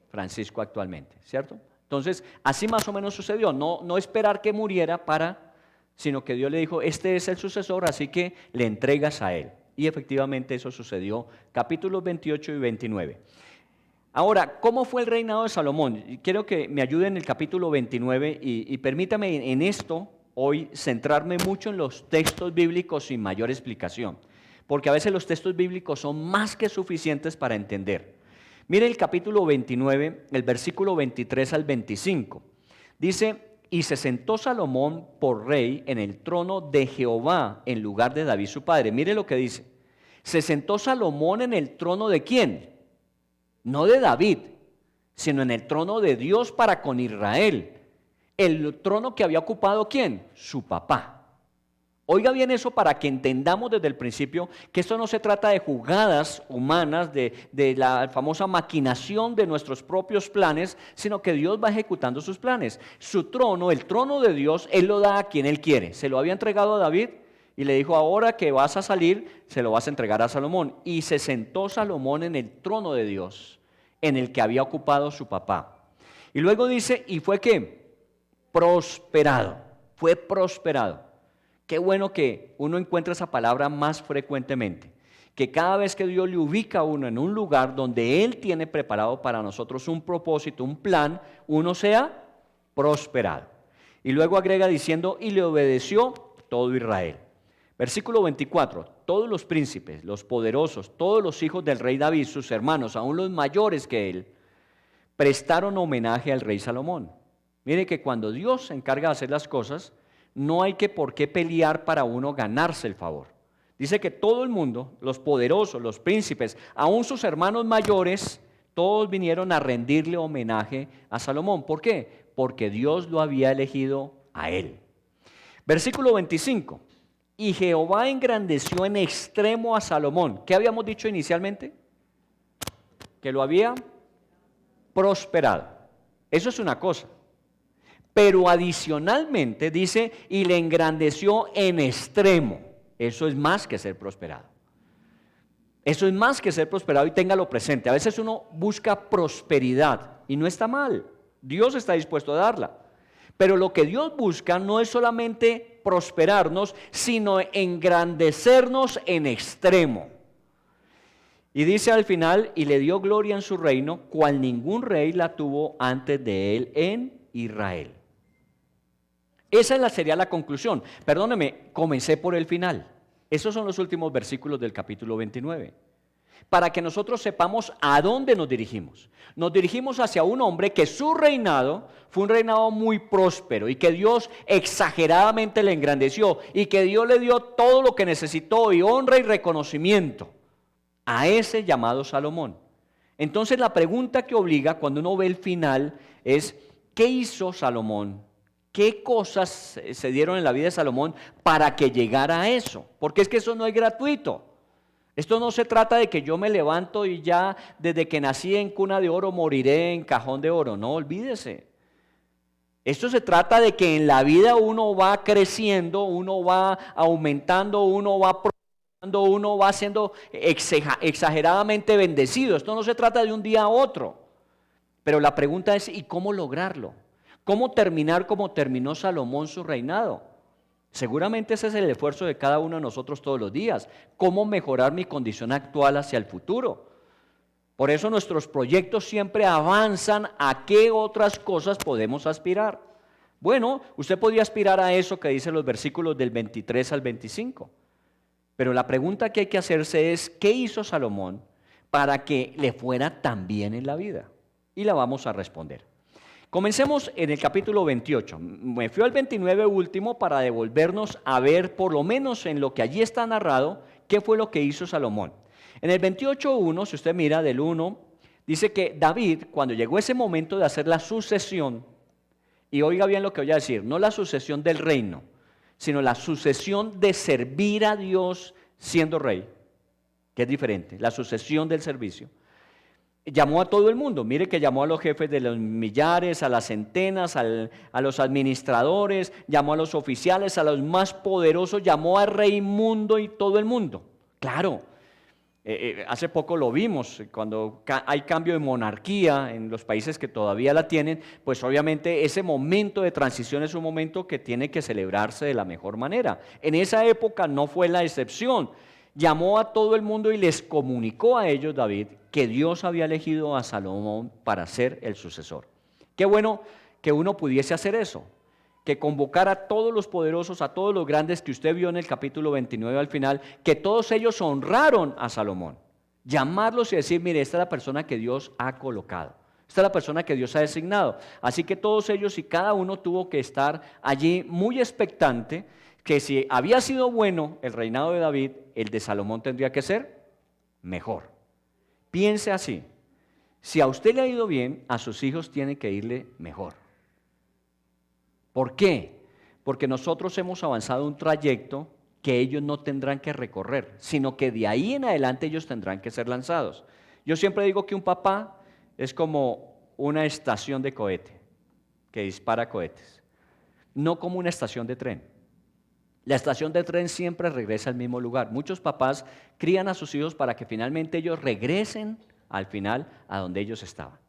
Francisco actualmente, ¿cierto? Entonces, así más o menos sucedió, no esperar que muriera sino que Dios le dijo, este es el sucesor, así que le entregas a él. Y efectivamente eso sucedió, capítulos 28 y 29. Ahora, ¿cómo fue el reinado de Salomón? Quiero que me ayude en el capítulo 29 y permítame en esto hoy centrarme mucho en los textos bíblicos sin mayor explicación, porque a veces los textos bíblicos son más que suficientes para entender. Mire el capítulo 29, el versículo 23 al 25. Dice, y se sentó Salomón por rey en el trono de Jehová en lugar de David su padre. Mire lo que dice. Se sentó Salomón en el trono ¿de quién? No de David, sino en el trono de Dios para con Israel. El trono que había ocupado ¿quién? Su papá. Oiga bien eso para que entendamos desde el principio que esto no se trata de jugadas humanas, de la famosa maquinación de nuestros propios planes, sino que Dios va ejecutando sus planes. Su trono, el trono de Dios, Él lo da a quien Él quiere. Se lo había entregado a David y le dijo, ahora que vas a salir, se lo vas a entregar a Salomón. Y se sentó Salomón en el trono de Dios, en el que había ocupado su papá. Y luego dice, ¿y fue qué? Prosperado. Fue prosperado. Qué bueno que uno encuentra esa palabra más frecuentemente, que cada vez que Dios le ubica a uno en un lugar donde Él tiene preparado para nosotros un propósito, un plan, uno sea prosperado. Y luego agrega diciendo, y le obedeció todo Israel. Versículo 24, todos los príncipes, los poderosos, todos los hijos del rey David, sus hermanos, aún los mayores que él, prestaron homenaje al rey Salomón. Mire que cuando Dios se encarga de hacer las cosas, no hay por qué pelear para uno ganarse el favor. Dice que todo el mundo, los poderosos, los príncipes, aún sus hermanos mayores, Todos vinieron a rendirle homenaje a Salomón. ¿Por qué? Porque Dios lo había elegido a él. Versículo 25. Y Jehová engrandeció en extremo a Salomón. ¿Qué habíamos dicho inicialmente? Que lo había prosperado. Eso es una cosa. Pero adicionalmente dice, y le engrandeció en extremo. Eso es más que ser prosperado. Eso es más que ser prosperado, y téngalo presente. A veces uno busca prosperidad y no está mal. Dios está dispuesto a darla. Pero lo que Dios busca no es solamente prosperarnos, sino engrandecernos en extremo. Y dice al final, y le dio gloria en su reino, cual ningún rey la tuvo antes de él en Israel. Esa sería la conclusión. Perdóneme, comencé por el final. Esos son los últimos versículos del capítulo 29. Para que nosotros sepamos a dónde nos dirigimos. Nos dirigimos hacia un hombre que su reinado fue un reinado muy próspero y que Dios exageradamente le engrandeció y que Dios le dio todo lo que necesitó y honra y reconocimiento a ese llamado Salomón. Entonces la pregunta que obliga cuando uno ve el final es, ¿qué hizo Salomón? ¿Qué cosas se dieron en la vida de Salomón para que llegara a eso? Porque es que eso no es gratuito. Esto no se trata de que yo me levanto y ya desde que nací en cuna de oro moriré en cajón de oro. No, olvídese. Esto se trata de que en la vida uno va creciendo, uno va aumentando, uno va prosperando, uno va siendo exageradamente bendecido. Esto no se trata de un día a otro. Pero la pregunta es, ¿y cómo lograrlo? ¿Cómo terminar como terminó Salomón su reinado? Seguramente ese es el esfuerzo de cada uno de nosotros todos los días. ¿Cómo mejorar mi condición actual hacia el futuro? Por eso nuestros proyectos siempre avanzan a qué otras cosas podemos aspirar. Bueno, usted podría aspirar a eso que dicen los versículos del 23 al 25. Pero la pregunta que hay que hacerse es, ¿qué hizo Salomón para que le fuera tan bien en la vida? Y la vamos a responder. Comencemos en el capítulo 28. Me fui al 29 último para devolvernos a ver, por lo menos en lo que allí está narrado, qué fue lo que hizo Salomón. En el 28:1, si usted mira del 1, dice que David, cuando llegó ese momento de hacer la sucesión, y oiga bien lo que voy a decir, no la sucesión del reino, sino la sucesión de servir a Dios siendo rey, que es diferente, la sucesión del servicio. Llamó a todo el mundo, mire que llamó a los jefes de los millares, a las centenas, a los administradores, llamó a los oficiales, a los más poderosos, llamó a Raimundo y todo el mundo. Claro, hace poco lo vimos, cuando hay cambio de monarquía en los países que todavía la tienen, pues obviamente ese momento de transición es un momento que tiene que celebrarse de la mejor manera. En esa época no fue la excepción. Llamó a todo el mundo y les comunicó a ellos, David, que Dios había elegido a Salomón para ser el sucesor. Qué bueno que uno pudiese hacer eso, que convocara a todos los poderosos, a todos los grandes que usted vio en el capítulo 29 al final, que todos ellos honraron a Salomón. Llamarlos y decir, mire, esta es la persona que Dios ha colocado, esta es la persona que Dios ha designado. Así que todos ellos y cada uno tuvo que estar allí muy expectante, que si había sido bueno el reinado de David, el de Salomón tendría que ser mejor. Piense así, si a usted le ha ido bien, a sus hijos tiene que irle mejor. ¿Por qué? Porque nosotros hemos avanzado un trayecto que ellos no tendrán que recorrer, sino que de ahí en adelante ellos tendrán que ser lanzados. Yo siempre digo que un papá es como una estación de cohete que dispara cohetes, no como una estación de tren. La estación de tren siempre regresa al mismo lugar. Muchos papás crían a sus hijos para que finalmente ellos regresen al final a donde ellos estaban.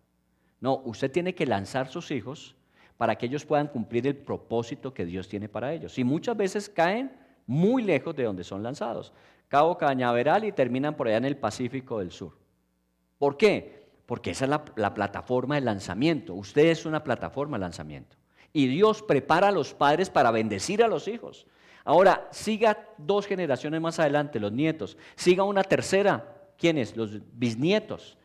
No, usted tiene que lanzar sus hijos para que ellos puedan cumplir el propósito que Dios tiene para ellos. Y muchas veces caen muy lejos de donde son lanzados. Cabo Cañaveral y terminan por allá en el Pacífico del Sur. ¿Por qué? Porque esa es la plataforma de lanzamiento. Usted es una plataforma de lanzamiento. Y Dios prepara a los padres para bendecir a los hijos. Ahora, siga 2 generaciones más adelante, los nietos. Siga una tercera, ¿quiénes? Los bisnietos.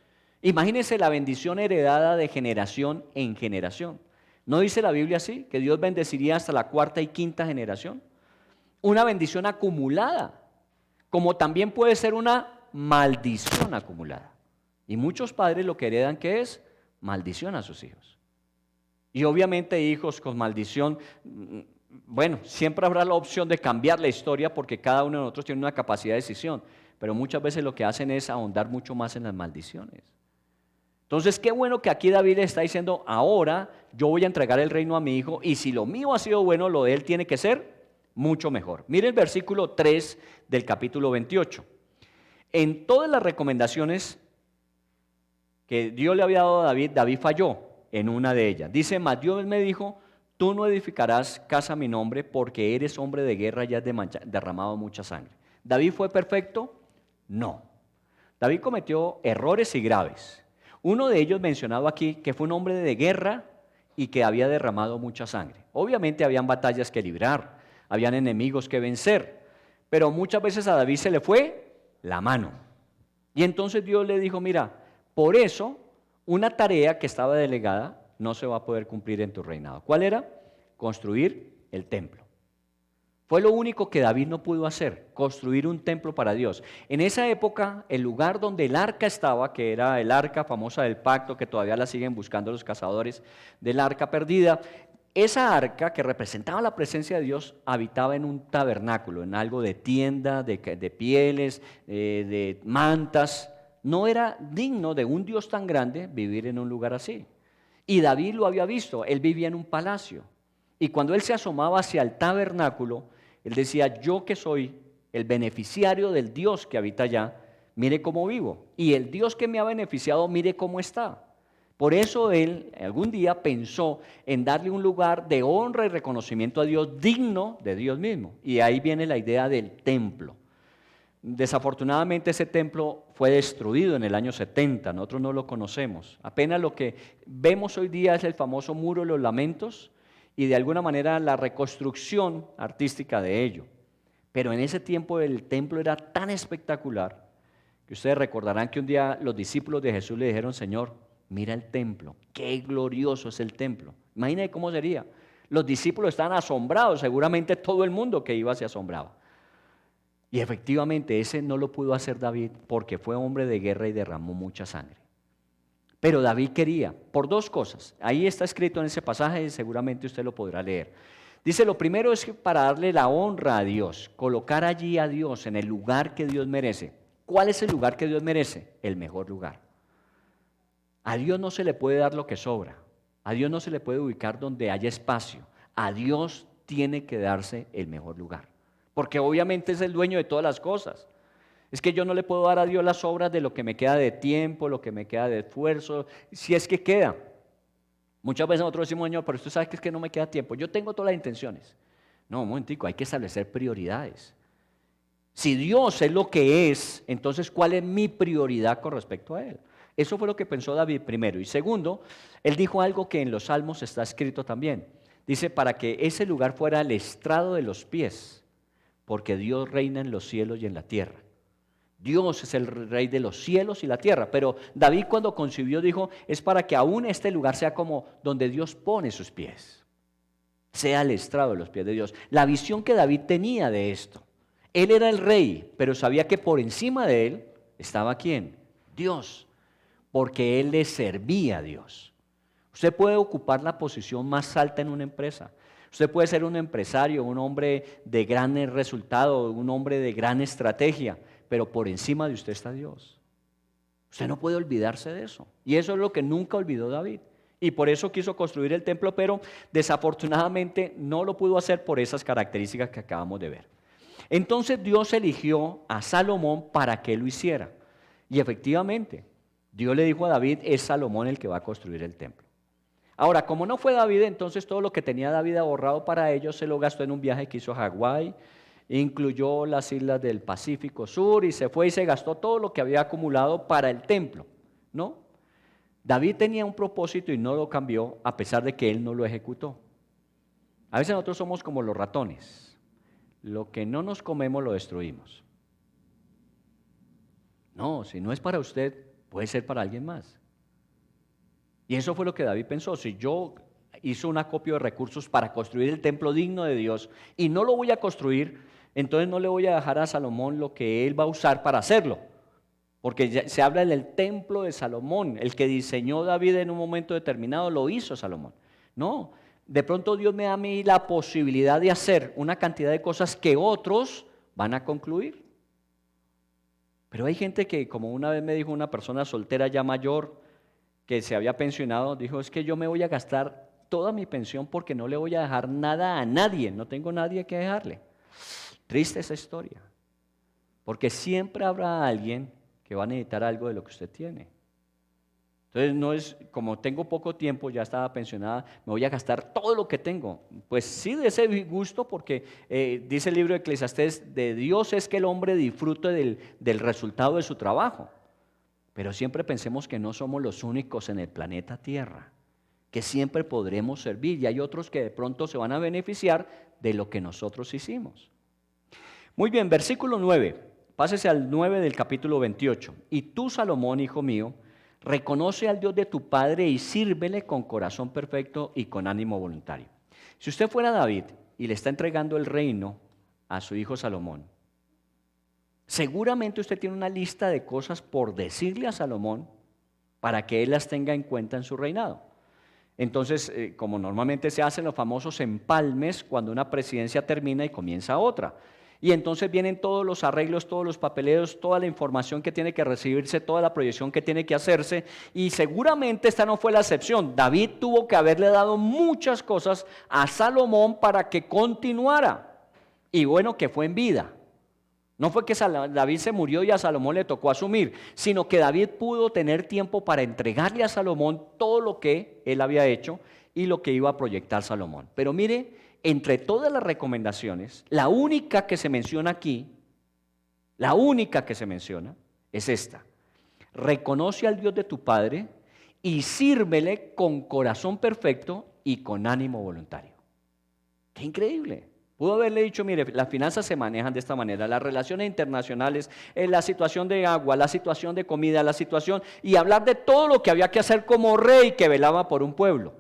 Imagínense la bendición heredada de generación en generación. ¿No dice la Biblia así? Que Dios bendeciría hasta la 4ª y 5ª generación. Una bendición acumulada, como también puede ser una maldición acumulada. Y muchos padres lo que heredan, ¿qué es? Maldición a sus hijos. Y obviamente hijos con maldición, bueno, siempre habrá la opción de cambiar la historia porque cada uno de nosotros tiene una capacidad de decisión, pero muchas veces lo que hacen es ahondar mucho más en las maldiciones. Entonces, qué bueno que aquí David le está diciendo, ahora yo voy a entregar el reino a mi hijo y si lo mío ha sido bueno, lo de él tiene que ser mucho mejor. Mire el versículo 3 del capítulo 28. En todas las recomendaciones que Dios le había dado a David, David falló en una de ellas. Dice, mas Dios me dijo, tú no edificarás casa a mi nombre porque eres hombre de guerra y has derramado mucha sangre. ¿David fue perfecto? No. David cometió errores y graves. Uno de ellos mencionado aquí, que fue un hombre de guerra y que había derramado mucha sangre. Obviamente habían batallas que librar, habían enemigos que vencer, pero muchas veces a David se le fue la mano. Y entonces Dios le dijo, mira, por eso una tarea que estaba delegada no se va a poder cumplir en tu reinado. ¿Cuál era? Construir el templo. Fue lo único que David no pudo hacer, construir un templo para Dios. En esa época, el lugar donde el arca estaba, que era el arca famosa del pacto, que todavía la siguen buscando los cazadores del arca perdida, esa arca que representaba la presencia de Dios habitaba en un tabernáculo, en algo de tienda, de pieles, de mantas. No era digno de un Dios tan grande vivir en un lugar así. Y David lo había visto, él vivía en un palacio. Y cuando él se asomaba hacia el tabernáculo, él decía, yo que soy el beneficiario del Dios que habita allá, mire cómo vivo. Y el Dios que me ha beneficiado, mire cómo está. Por eso él algún día pensó en darle un lugar de honra y reconocimiento a Dios digno de Dios mismo. Y ahí viene la idea del templo. Desafortunadamente ese templo fue destruido en el año 70, nosotros no lo conocemos. Apenas lo que vemos hoy día es el famoso Muro de los Lamentos y de alguna manera la reconstrucción artística de ello. Pero en ese tiempo el templo era tan espectacular que ustedes recordarán que un día los discípulos de Jesús le dijeron, Señor, mira el templo, qué glorioso es el templo. Imagínate cómo sería. Los discípulos estaban asombrados, seguramente todo el mundo que iba se asombraba. Y efectivamente ese no lo pudo hacer David porque fue hombre de guerra y derramó mucha sangre. Pero David quería, por dos cosas. Ahí está escrito en ese pasaje y seguramente usted lo podrá leer. Dice, lo primero es que para darle la honra a Dios, colocar allí a Dios en el lugar que Dios merece. ¿Cuál es el lugar que Dios merece? El mejor lugar. A Dios no se le puede dar lo que sobra. A Dios no se le puede ubicar donde haya espacio. A Dios tiene que darse el mejor lugar. Porque obviamente es el dueño de todas las cosas. Es que yo no le puedo dar a Dios las obras de lo que me queda de tiempo, lo que me queda de esfuerzo, si es que queda. Muchas veces nosotros decimos, Señor, pero usted sabe que es que no me queda tiempo. Yo tengo todas las intenciones. No, un momentico, hay que establecer prioridades. Si Dios es lo que es, entonces ¿cuál es mi prioridad con respecto a Él? Eso fue lo que pensó David primero. Y segundo, él dijo algo que en los Salmos está escrito también. Dice, para que ese lugar fuera el estrado de los pies, porque Dios reina en los cielos y en la tierra. Dios es el rey de los cielos y la tierra, pero David cuando concibió dijo, es para que aún este lugar sea como donde Dios pone sus pies, sea el estrado de los pies de Dios. La visión que David tenía de esto, él era el rey, pero sabía que por encima de él estaba ¿quién? Dios, porque él le servía a Dios. Usted puede ocupar la posición más alta en una empresa. Usted puede ser un empresario, un hombre de gran resultado, un hombre de gran estrategia, pero por encima de usted está Dios. Usted no puede olvidarse de eso. Y eso es lo que nunca olvidó David. Y por eso quiso construir el templo, pero desafortunadamente no lo pudo hacer por esas características que acabamos de ver. Entonces Dios eligió a Salomón para que lo hiciera. Y efectivamente, Dios le dijo a David, es Salomón el que va a construir el templo. Ahora, como no fue David, entonces todo lo que tenía David ahorrado para ellos se lo gastó en un viaje que hizo a Hawái, incluyó las islas del Pacífico Sur y se fue y se gastó todo lo que había acumulado para el templo, ¿no? David tenía un propósito y no lo cambió a pesar de que él no lo ejecutó. A veces nosotros somos como los ratones, lo que no nos comemos lo destruimos. No, si no es para usted, puede ser para alguien más. Y eso fue lo que David pensó, si yo hice un acopio de recursos para construir el templo digno de Dios y no lo voy a construir, entonces no le voy a dejar a Salomón lo que él va a usar para hacerlo. Porque se habla del templo de Salomón, el que diseñó David en un momento determinado lo hizo Salomón. No, de pronto Dios me da a mí la posibilidad de hacer una cantidad de cosas que otros van a concluir. Pero hay gente que, como una vez me dijo una persona soltera ya mayor, que se había pensionado, dijo, es que yo me voy a gastar toda mi pensión porque no le voy a dejar nada a nadie, no tengo nadie que dejarle. Triste esa historia, porque siempre habrá alguien que va a necesitar algo de lo que usted tiene. Entonces no es como tengo poco tiempo, ya estaba pensionada, me voy a gastar todo lo que tengo. Pues sí, de ese gusto, porque dice el libro de Eclesiastés, de Dios es que el hombre disfrute del resultado de su trabajo. Pero siempre pensemos que no somos los únicos en el planeta Tierra, que siempre podremos servir, y hay otros que de pronto se van a beneficiar de lo que nosotros hicimos. Muy bien, versículo 9, pásese al 9 del capítulo 28. Y tú, Salomón, hijo mío, reconoce al Dios de tu padre y sírvele con corazón perfecto y con ánimo voluntario. Si usted fuera David y le está entregando el reino a su hijo Salomón, seguramente usted tiene una lista de cosas por decirle a Salomón para que él las tenga en cuenta en su reinado. Entonces, como normalmente se hacen los famosos empalmes cuando una presidencia termina y comienza otra. Y entonces vienen todos los arreglos, todos los papeleos, toda la información que tiene que recibirse, toda la proyección que tiene que hacerse. Y seguramente esta no fue la excepción. David tuvo que haberle dado muchas cosas a Salomón para que continuara. Y bueno, que fue en vida. No fue que David se murió y a Salomón le tocó asumir, sino que David pudo tener tiempo para entregarle a Salomón todo lo que él había hecho y lo que iba a proyectar Salomón. Pero mire, entre todas las recomendaciones, la única que se menciona aquí, la única que se menciona es esta: reconoce al Dios de tu padre y sírvele con corazón perfecto y con ánimo voluntario. ¡Qué increíble! Pudo haberle dicho, mire, las finanzas se manejan de esta manera, las relaciones internacionales, la situación de agua, la situación de comida, la situación, y hablar de todo lo que había que hacer como rey que velaba por un pueblo.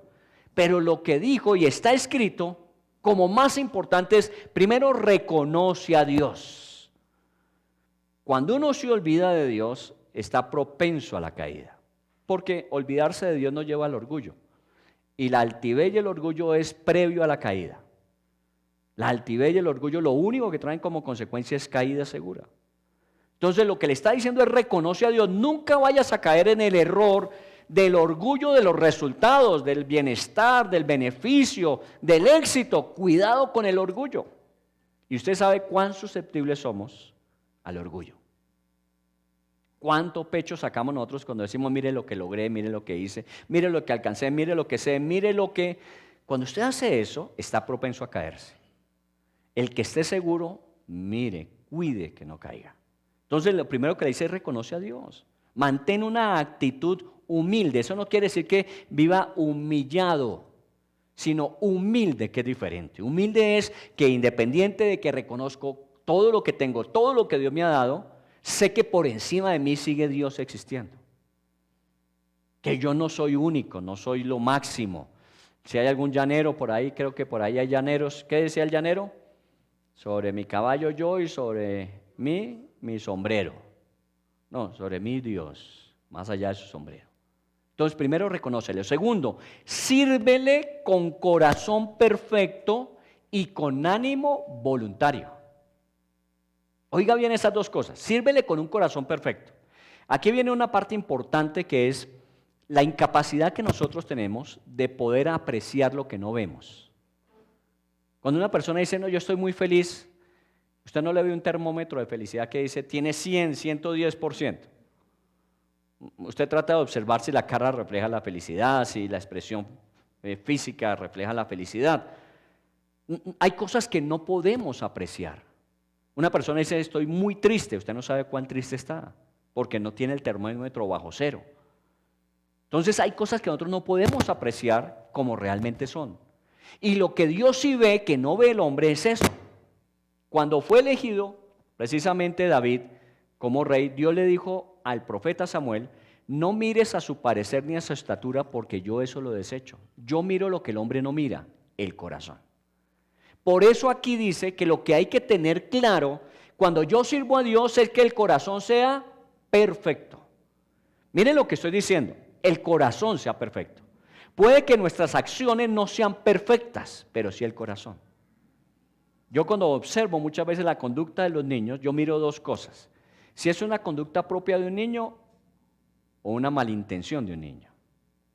Pero lo que dijo y está escrito como más importante es, primero, reconoce a Dios. Cuando uno se olvida de Dios, está propenso a la caída, porque olvidarse de Dios nos lleva al orgullo, y la altivez y el orgullo es previo a la caída. La altivez y el orgullo lo único que traen como consecuencia es caída segura. Entonces lo que le está diciendo es reconoce a Dios, nunca vayas a caer en el error del orgullo de los resultados, del bienestar, del beneficio, del éxito. Cuidado con el orgullo. Y usted sabe cuán susceptibles somos al orgullo. Cuánto pecho sacamos nosotros cuando decimos mire lo que logré, mire lo que hice, mire lo que alcancé, mire lo que sé, mire lo que... Cuando usted hace eso, está propenso a caerse. El que esté seguro, mire, cuide que no caiga. Entonces lo primero que le dice es reconoce a Dios. Mantén una actitud humilde. Eso no quiere decir que viva humillado, sino humilde, que es diferente. Humilde es que independiente de que reconozco todo lo que tengo, todo lo que Dios me ha dado, sé que por encima de mí sigue Dios existiendo. Que yo no soy único, no soy lo máximo. Si hay algún llanero por ahí, creo que por ahí hay llaneros. ¿Qué decía el llanero? Sobre mi caballo yo y sobre mí mi sombrero. No, sobre mí Dios, más allá de su sombrero. Entonces, primero reconócelo. Segundo, sírvele con corazón perfecto y con ánimo voluntario. Oiga bien esas dos cosas, sírvele con un corazón perfecto. Aquí viene una parte importante que es la incapacidad que nosotros tenemos de poder apreciar lo que no vemos. Cuando una persona dice, no, yo estoy muy feliz, usted no le ve un termómetro de felicidad que dice, tiene 100, 110%. Usted trata de observar si la cara refleja la felicidad, si la expresión física refleja la felicidad. Hay cosas que no podemos apreciar. Una persona dice, estoy muy triste, usted no sabe cuán triste está, porque no tiene el termómetro bajo cero. Entonces hay cosas que nosotros no podemos apreciar como realmente son. Y lo que Dios sí ve, que no ve el hombre, es eso. Cuando fue elegido precisamente David como rey, Dios le dijo al profeta Samuel, no mires a su parecer ni a su estatura, porque yo eso lo desecho. Yo miro lo que el hombre no mira, el corazón. Por eso aquí dice que lo que hay que tener claro cuando yo sirvo a Dios es que el corazón sea perfecto. Miren lo que estoy diciendo, el corazón sea perfecto. Puede que nuestras acciones no sean perfectas, pero sí el corazón. Yo cuando observo muchas veces la conducta de los niños, yo miro dos cosas. Si es una conducta propia de un niño o una malintención de un niño.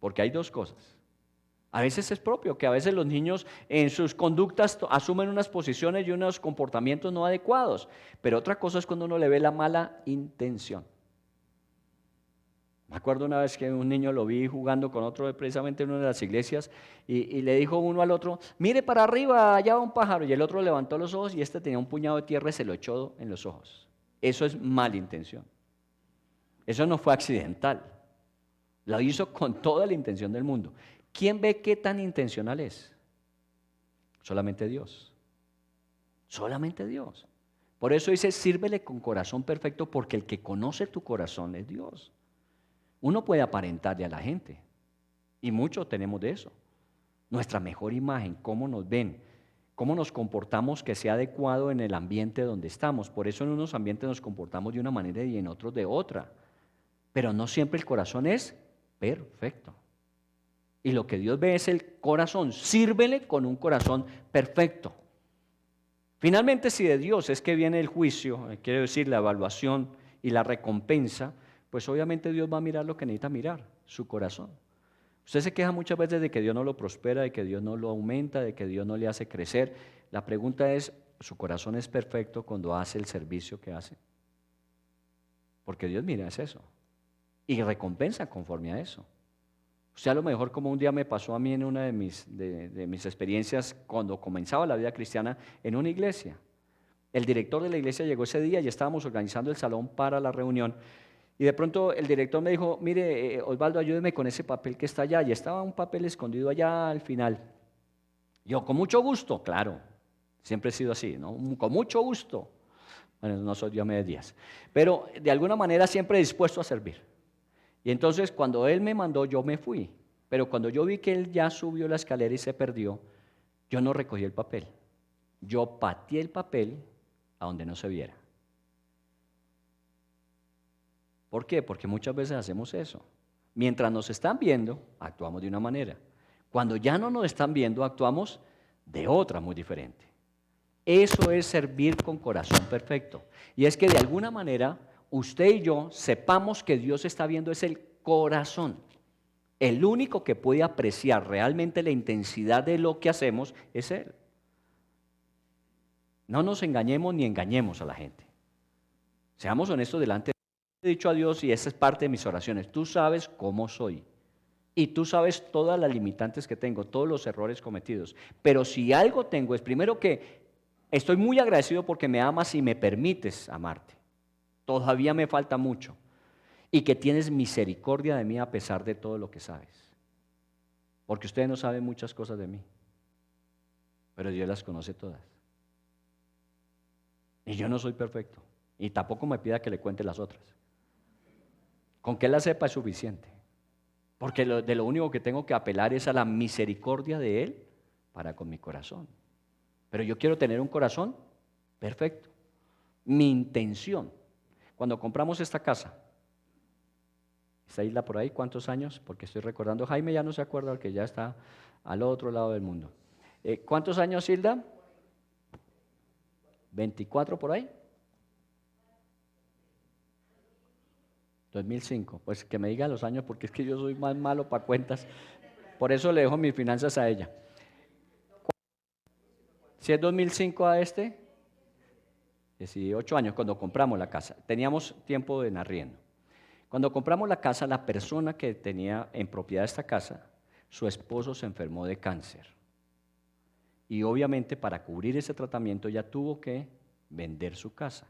Porque hay dos cosas. A veces es propio, que a veces los niños en sus conductas asumen unas posiciones y unos comportamientos no adecuados. Pero otra cosa es cuando uno le ve la mala intención. Me acuerdo una vez que un niño lo vi jugando con otro precisamente en una de las iglesias y le dijo uno al otro, mire para arriba, allá va un pájaro. Y el otro levantó los ojos y este tenía un puñado de tierra y se lo echó en los ojos. Eso es malintención. Eso no fue accidental. Lo hizo con toda la intención del mundo. ¿Quién ve qué tan intencional es? Solamente Dios. Solamente Dios. Por eso dice, sírvele con corazón perfecto, porque el que conoce tu corazón es Dios. Uno puede aparentarle a la gente, y mucho tenemos de eso. Nuestra mejor imagen, cómo nos ven, cómo nos comportamos que sea adecuado en el ambiente donde estamos. Por eso en unos ambientes nos comportamos de una manera y en otros de otra. Pero no siempre el corazón es perfecto. Y lo que Dios ve es el corazón. Sírvele con un corazón perfecto. Finalmente, si de Dios es que viene el juicio, quiere decir la evaluación y la recompensa, pues obviamente Dios va a mirar lo que necesita mirar, su corazón. Usted se queja muchas veces de que Dios no lo prospera, de que Dios no lo aumenta, de que Dios no le hace crecer. La pregunta es, ¿su corazón es perfecto cuando hace el servicio que hace? Porque Dios mira, es eso. Y recompensa conforme a eso. Usted a lo mejor, como un día me pasó a mí en una de mis experiencias cuando comenzaba la vida cristiana en una iglesia. El director de la iglesia llegó ese día y estábamos organizando el salón para la reunión. Y de pronto el director me dijo, mire, Osvaldo, ayúdeme con ese papel que está allá. Y estaba un papel escondido allá al final. Yo, con mucho gusto, claro, siempre he sido así, ¿no? Con mucho gusto. Bueno, no soy Dios de días, pero de alguna manera siempre dispuesto a servir. Y entonces cuando él me mandó, yo me fui. Pero cuando yo vi que él ya subió la escalera y se perdió, yo no recogí el papel. Yo pateé el papel a donde no se viera. ¿Por qué? Porque muchas veces hacemos eso. Mientras nos están viendo, actuamos de una manera. Cuando ya no nos están viendo, actuamos de otra muy diferente. Eso es servir con corazón perfecto. Y es que de alguna manera, usted y yo sepamos que Dios está viendo es el corazón. El único que puede apreciar realmente la intensidad de lo que hacemos es Él. No nos engañemos ni engañemos a la gente. Seamos honestos delante de Dios. He dicho a Dios, y esa es parte de mis oraciones, tú sabes cómo soy. Y tú sabes todas las limitantes que tengo, todos los errores cometidos. Pero si algo tengo es primero que estoy muy agradecido porque me amas y me permites amarte. Todavía me falta mucho. Y que tienes misericordia de mí a pesar de todo lo que sabes. Porque ustedes no saben muchas cosas de mí. Pero Dios las conoce todas. Y yo no soy perfecto. Y tampoco me pida que le cuente las otras. Con que la sepa es suficiente. Porque de lo único que tengo que apelar es a la misericordia de Él para con mi corazón. Pero yo quiero tener un corazón perfecto. Mi intención, cuando compramos esta casa, esta isla por ahí, ¿cuántos años? Porque estoy recordando, Jaime ya no se acuerda, porque ya está al otro lado del mundo. ¿Cuántos años, Hilda? 24 por ahí. 2005, pues que me diga los años porque es que yo soy más malo para cuentas, por eso le dejo mis finanzas a ella. Si es 2005 a 18 años cuando compramos la casa, teníamos tiempo en arriendo. Cuando compramos la casa, la persona que tenía en propiedad esta casa, su esposo se enfermó de cáncer. Y obviamente para cubrir ese tratamiento ya tuvo que vender su casa.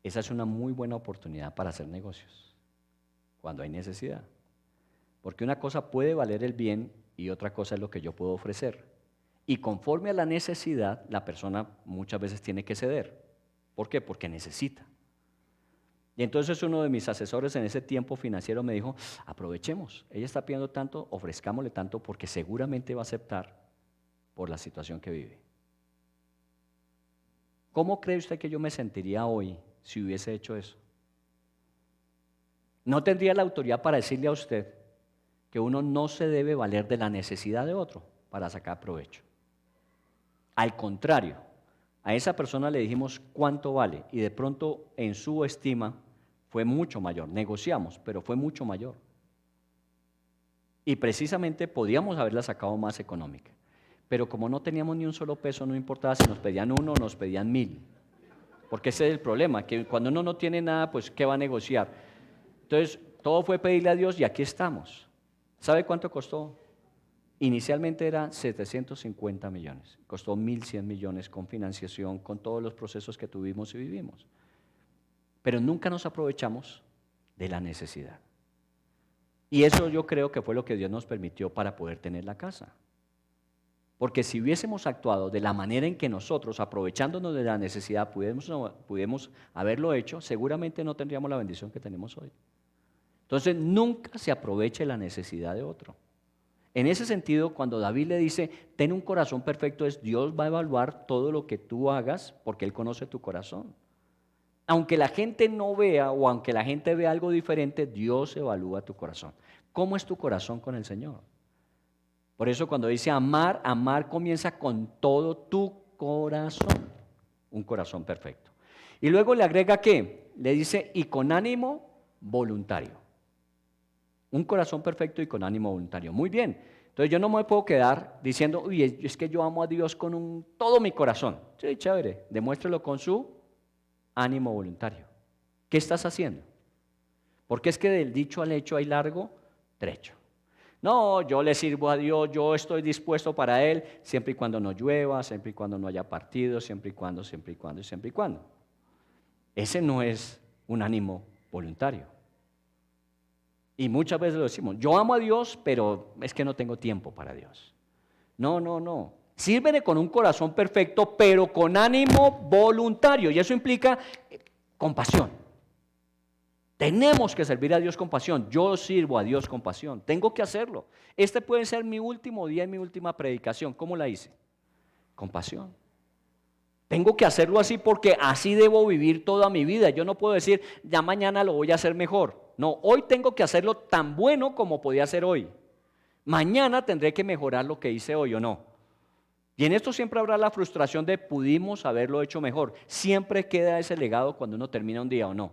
Esa es una muy buena oportunidad para hacer negocios, cuando hay necesidad. Porque una cosa puede valer el bien y otra cosa es lo que yo puedo ofrecer. Y conforme a la necesidad, la persona muchas veces tiene que ceder. ¿Por qué? Porque necesita. Y entonces uno de mis asesores en ese tiempo financiero me dijo, aprovechemos, ella está pidiendo tanto, ofrezcámosle tanto porque seguramente va a aceptar por la situación que vive. ¿Cómo cree usted que yo me sentiría hoy si hubiese hecho eso? No tendría la autoridad para decirle a usted que uno no se debe valer de la necesidad de otro para sacar provecho. Al contrario, a esa persona le dijimos cuánto vale y de pronto en su estima fue mucho mayor. Negociamos, pero fue mucho mayor. Y precisamente podíamos haberla sacado más económica. Pero como no teníamos ni un solo peso, no importaba si nos pedían 1 o nos pedían 1000. Porque ese es el problema, que cuando uno no tiene nada, pues ¿qué va a negociar? Entonces, todo fue pedirle a Dios y aquí estamos. ¿Sabe cuánto costó? Inicialmente era 750 millones, costó 1.100 millones con financiación, con todos los procesos que tuvimos y vivimos. Pero nunca nos aprovechamos de la necesidad. Y eso yo creo que fue lo que Dios nos permitió para poder tener la casa. Porque si hubiésemos actuado de la manera en que nosotros, aprovechándonos de la necesidad, pudimos haberlo hecho, seguramente no tendríamos la bendición que tenemos hoy. Entonces, nunca se aproveche la necesidad de otro. En ese sentido, cuando David le dice, ten un corazón perfecto, es Dios va a evaluar todo lo que tú hagas porque Él conoce tu corazón. Aunque la gente no vea o aunque la gente vea algo diferente, Dios evalúa tu corazón. ¿Cómo es tu corazón con el Señor? Por eso cuando dice amar, amar comienza con todo tu corazón. Un corazón perfecto. Y luego le agrega ¿qué? Le dice, y con ánimo voluntario. Un corazón perfecto y con ánimo voluntario. Muy bien. Entonces yo no me puedo quedar diciendo, uy, es que yo amo a Dios con todo mi corazón. Sí, chévere. Demuéstralo con su ánimo voluntario. ¿Qué estás haciendo? Porque es que del dicho al hecho hay largo trecho. No, yo le sirvo a Dios, yo estoy dispuesto para Él, siempre y cuando no llueva, siempre y cuando no haya partido, siempre y cuando. Ese no es un ánimo voluntario. Y muchas veces lo decimos, yo amo a Dios, pero es que no tengo tiempo para Dios. No. Sírvele con un corazón perfecto, pero con ánimo voluntario. Y eso implica compasión. Tenemos que servir a Dios con pasión. Yo sirvo a Dios con pasión. Tengo que hacerlo. Este puede ser mi último día y mi última predicación. ¿Cómo la hice? Con pasión. Tengo que hacerlo así porque así debo vivir toda mi vida. Yo no puedo decir, ya mañana lo voy a hacer mejor. No, hoy tengo que hacerlo tan bueno como podía hacer hoy. Mañana tendré que mejorar lo que hice hoy o no. Y en esto siempre habrá la frustración de pudimos haberlo hecho mejor. Siempre queda ese legado cuando uno termina un día o no.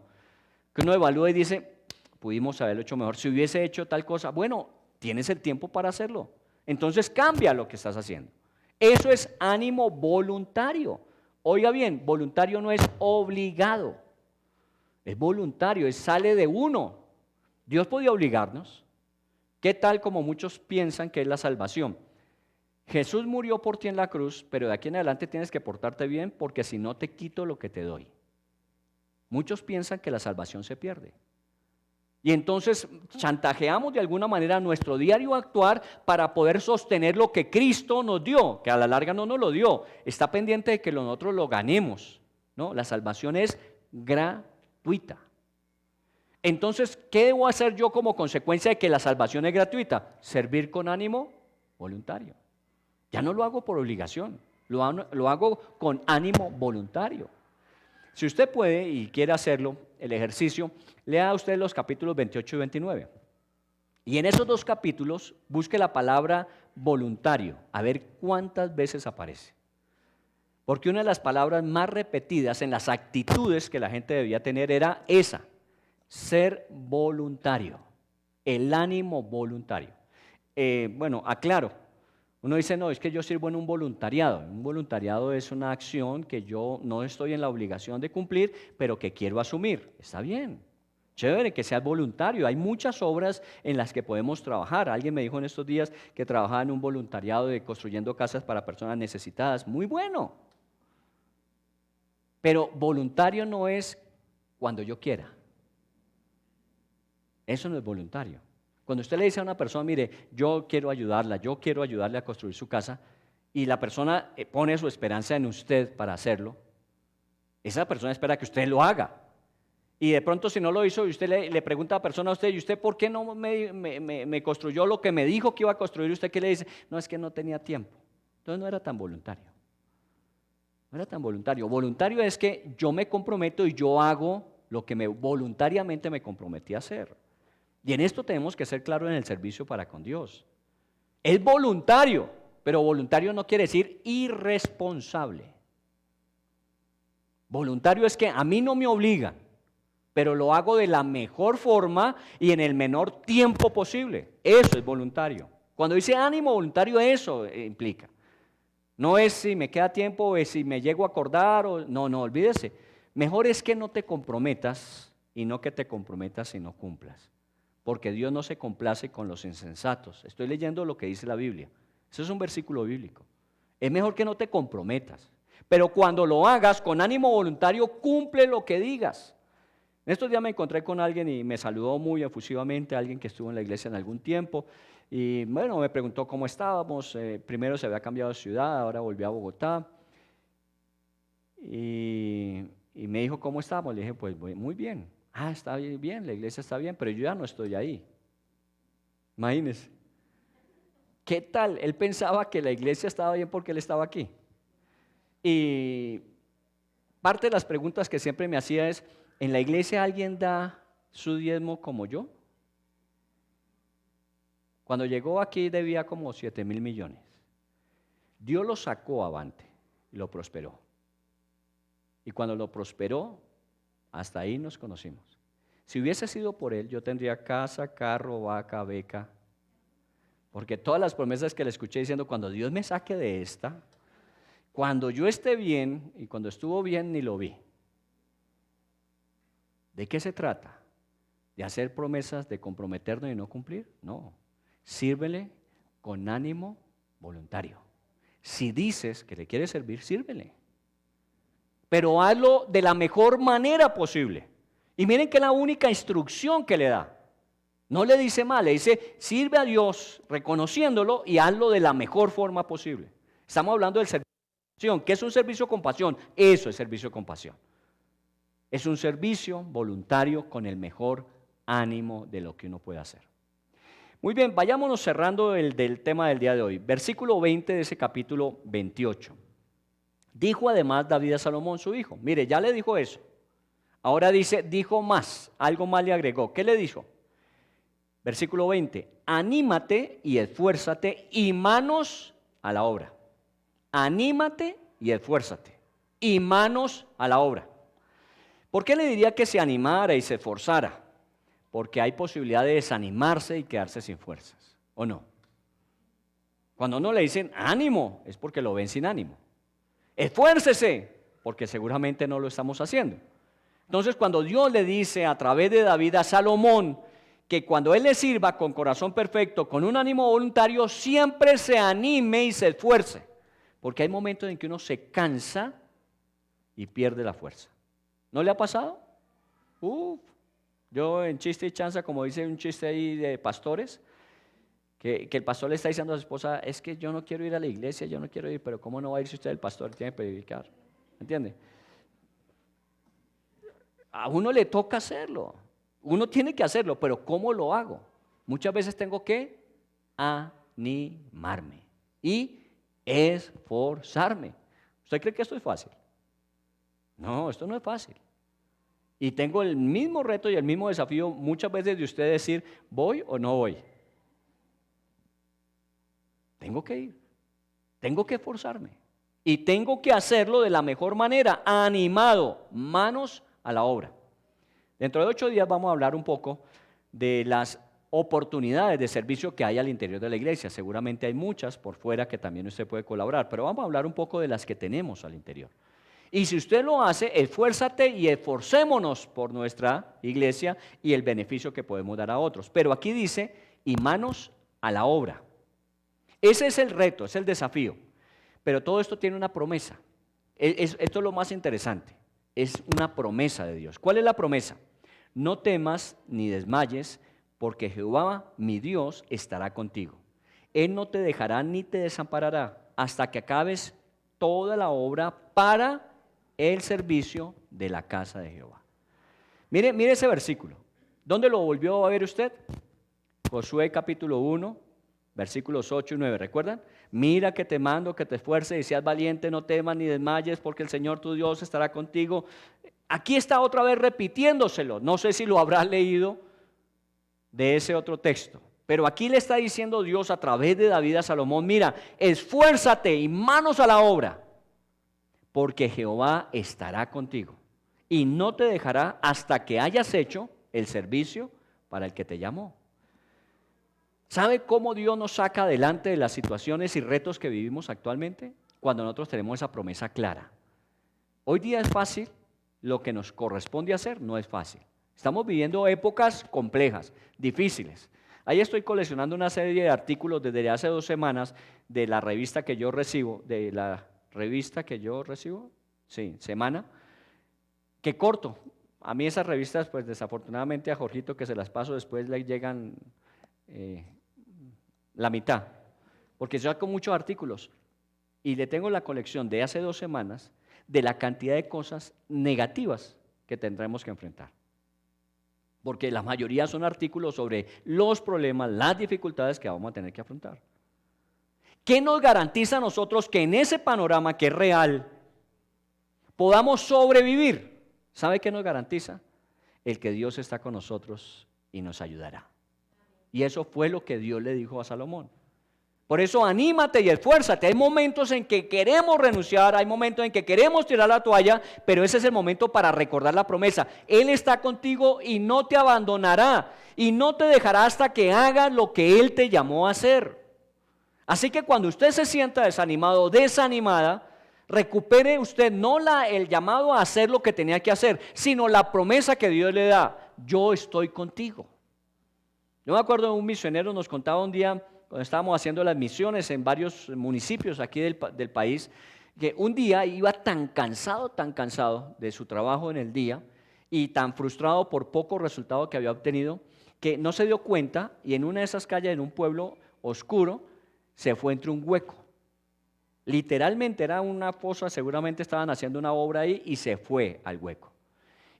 Que uno evalúa y dice, pudimos haberlo hecho mejor. Si hubiese hecho tal cosa, bueno, tienes el tiempo para hacerlo. Entonces cambia lo que estás haciendo. Eso es ánimo voluntario. Oiga bien, voluntario no es obligado. Es voluntario, sale de uno. Dios podía obligarnos. ¿Qué tal como muchos piensan que es la salvación? Jesús murió por ti en la cruz, pero de aquí en adelante tienes que portarte bien porque si no te quito lo que te doy. Muchos piensan que la salvación se pierde. Y entonces chantajeamos de alguna manera nuestro diario actuar para poder sostener lo que Cristo nos dio, que a la larga no nos lo dio. Está pendiente de que nosotros lo ganemos, ¿no? La salvación es gratuita. Entonces, ¿qué debo hacer yo como consecuencia de que la salvación es gratuita? Servir con ánimo voluntario. Ya no lo hago por obligación, lo hago con ánimo voluntario. Si usted puede y quiere hacerlo, el ejercicio, lea usted los capítulos 28 y 29. Y en esos dos capítulos busque la palabra voluntario, a ver cuántas veces aparece. Porque una de las palabras más repetidas en las actitudes que la gente debía tener era esa, ser voluntario, el ánimo voluntario. Aclaro. Uno dice, no, es que yo sirvo en un voluntariado. Un voluntariado es una acción que yo no estoy en la obligación de cumplir, pero que quiero asumir. Está bien, chévere que seas voluntario. Hay muchas obras en las que podemos trabajar. Alguien me dijo en estos días que trabajaba en un voluntariado de construyendo casas para personas necesitadas. Muy bueno. Pero voluntario no es cuando yo quiera. Eso no es voluntario. Cuando usted le dice a una persona, mire, yo quiero ayudarle a construir su casa, y la persona pone su esperanza en usted para hacerlo, esa persona espera que usted lo haga. Y de pronto si no lo hizo, y usted le pregunta a la persona a usted, ¿y usted por qué no me construyó lo que me dijo que iba a construir? ¿Usted qué le dice? No, es que no tenía tiempo. Entonces no era tan voluntario. No era tan voluntario. Voluntario es que yo me comprometo y yo hago lo que voluntariamente me comprometí a hacer. Y en esto tenemos que ser claros en el servicio para con Dios. Es voluntario, pero voluntario no quiere decir irresponsable. Voluntario es que a mí no me obligan, pero lo hago de la mejor forma y en el menor tiempo posible. Eso es voluntario. Cuando dice ánimo voluntario, eso implica. No es si me queda tiempo o es si me llego a acordar. No, olvídese. Mejor es que no te comprometas y no que te comprometas y no cumplas. Porque Dios no se complace con los insensatos. Estoy leyendo lo que dice la Biblia. Eso es un versículo bíblico. Es mejor que no te comprometas. Pero cuando lo hagas con ánimo voluntario, cumple lo que digas. En estos días me encontré con alguien y me saludó muy efusivamente, alguien que estuvo en la iglesia en algún tiempo. Y bueno, me preguntó cómo estábamos. Primero se había cambiado de ciudad, ahora volvió a Bogotá. Y me dijo, ¿cómo estamos? Le dije, pues muy bien. Ah, está bien, la iglesia está bien, pero yo ya no estoy ahí. Imagínense. ¿Qué tal? Él pensaba que la iglesia estaba bien porque él estaba aquí. Y parte de las preguntas que siempre me hacía es, ¿en la iglesia alguien da su diezmo como yo? Cuando llegó aquí debía como 7.000 millones. Dios lo sacó avante y lo prosperó. Y cuando lo prosperó, hasta ahí nos conocimos. Si hubiese sido por él, yo tendría casa, carro, vaca, beca. Porque todas las promesas que le escuché diciendo, cuando Dios me saque de esta, cuando yo esté bien, y cuando estuvo bien ni lo vi. ¿De qué se trata? ¿De hacer promesas, de comprometernos y no cumplir? No. Sírvele con ánimo voluntario. Si dices que le quieres servir, sírvele. Pero hazlo de la mejor manera posible. Y miren que es la única instrucción que le da. No le dice mal, le dice, sirve a Dios reconociéndolo y hazlo de la mejor forma posible. Estamos hablando del servicio con pasión. ¿Qué es un servicio con pasión? Eso es servicio con pasión. Es un servicio voluntario con el mejor ánimo de lo que uno puede hacer. Muy bien, vayámonos cerrando del tema del día de hoy. Versículo 20 de ese capítulo 28. Dijo además David a Salomón su hijo. Mire, ya le dijo eso. Ahora dice, dijo más, algo más le agregó. ¿Qué le dijo? Versículo 20. Anímate y esfuérzate y manos a la obra. Anímate y esfuérzate y manos a la obra. ¿Por qué le diría que se animara y se esforzara? Porque hay posibilidad de desanimarse y quedarse sin fuerzas, ¿o no? Cuando uno le dicen ánimo, es porque lo ven sin ánimo. Esfuércese, porque seguramente no lo estamos haciendo. Entonces, cuando Dios le dice a través de David a Salomón que cuando él le sirva con corazón perfecto, con un ánimo voluntario, siempre se anime y se esfuerce. Porque hay momentos en que uno se cansa y pierde la fuerza. ¿No le ha pasado? Yo en chiste y chanza, como dice un chiste ahí de pastores, que el pastor le está diciendo a su esposa, es que yo no quiero ir a la iglesia, yo no quiero ir, pero ¿cómo no va a ir si usted el pastor tiene que predicar? ¿Entiende? A uno le toca hacerlo, uno tiene que hacerlo, pero ¿cómo lo hago? Muchas veces tengo que animarme y esforzarme. ¿Usted cree que esto es fácil? No, esto no es fácil. Y tengo el mismo reto y el mismo desafío muchas veces de usted decir, ¿voy o no voy? Tengo que ir, tengo que esforzarme y tengo que hacerlo de la mejor manera, animado, manos a la obra. Dentro de 8 días vamos a hablar un poco de las oportunidades de servicio que hay al interior de la iglesia. Seguramente hay muchas por fuera que también usted puede colaborar, pero vamos a hablar un poco de las que tenemos al interior. Y si usted lo hace, esfuérzate y esforcémonos por nuestra iglesia y el beneficio que podemos dar a otros. Pero aquí dice, y manos a la obra. Ese es el reto, es el desafío. Pero todo esto tiene una promesa. Esto es lo más interesante. Es una promesa de Dios. ¿Cuál es la promesa? No temas ni desmayes, porque Jehová, mi Dios, estará contigo. Él no te dejará ni te desamparará hasta que acabes toda la obra para el servicio de la casa de Jehová. Mire ese versículo. ¿Dónde lo volvió a ver usted? Josué capítulo 1, versículos 8 y 9. ¿Recuerdan? Mira que te mando que te esfuerces y seas valiente, no temas ni desmayes, porque el Señor tu Dios estará contigo. Aquí está otra vez repitiéndoselo. No sé si lo habrás leído de ese otro texto. Pero aquí le está diciendo Dios a través de David a Salomón, mira, esfuérzate y manos a la obra, porque Jehová estará contigo y no te dejará hasta que hayas hecho el servicio para el que te llamó. ¿Sabe cómo Dios nos saca adelante de las situaciones y retos que vivimos actualmente? Cuando nosotros tenemos esa promesa clara. Hoy día es fácil, lo que nos corresponde hacer no es fácil. Estamos viviendo épocas complejas, difíciles. Ahí estoy coleccionando una serie de artículos desde hace 2 semanas de la revista que yo recibo, sí, Semana, que corto. A mí esas revistas, pues desafortunadamente a Jorgito que se las paso después le llegan la mitad, porque yo saco muchos artículos y le tengo la colección de hace 2 semanas de la cantidad de cosas negativas que tendremos que enfrentar. Porque la mayoría son artículos sobre los problemas, las dificultades que vamos a tener que afrontar. ¿Qué nos garantiza a nosotros que en ese panorama que es real podamos sobrevivir? ¿Sabe qué nos garantiza? El que Dios está con nosotros y nos ayudará. Y eso fue lo que Dios le dijo a Salomón. Por eso anímate y esfuérzate. Hay momentos en que queremos renunciar, hay momentos en que queremos tirar la toalla, pero ese es el momento para recordar la promesa. Él está contigo y no te abandonará y no te dejará hasta que hagas lo que Él te llamó a hacer. Así que cuando usted se sienta desanimado o desanimada, recupere usted no el llamado a hacer lo que tenía que hacer, sino la promesa que Dios le da. Yo estoy contigo. Yo me acuerdo de un misionero, nos contaba un día, cuando estábamos haciendo las misiones en varios municipios aquí del país, que un día iba tan cansado de su trabajo en el día y tan frustrado por poco resultado que había obtenido, que no se dio cuenta y en una de esas calles, en un pueblo oscuro, se fue entre un hueco. Literalmente era una fosa, seguramente estaban haciendo una obra ahí y se fue al hueco.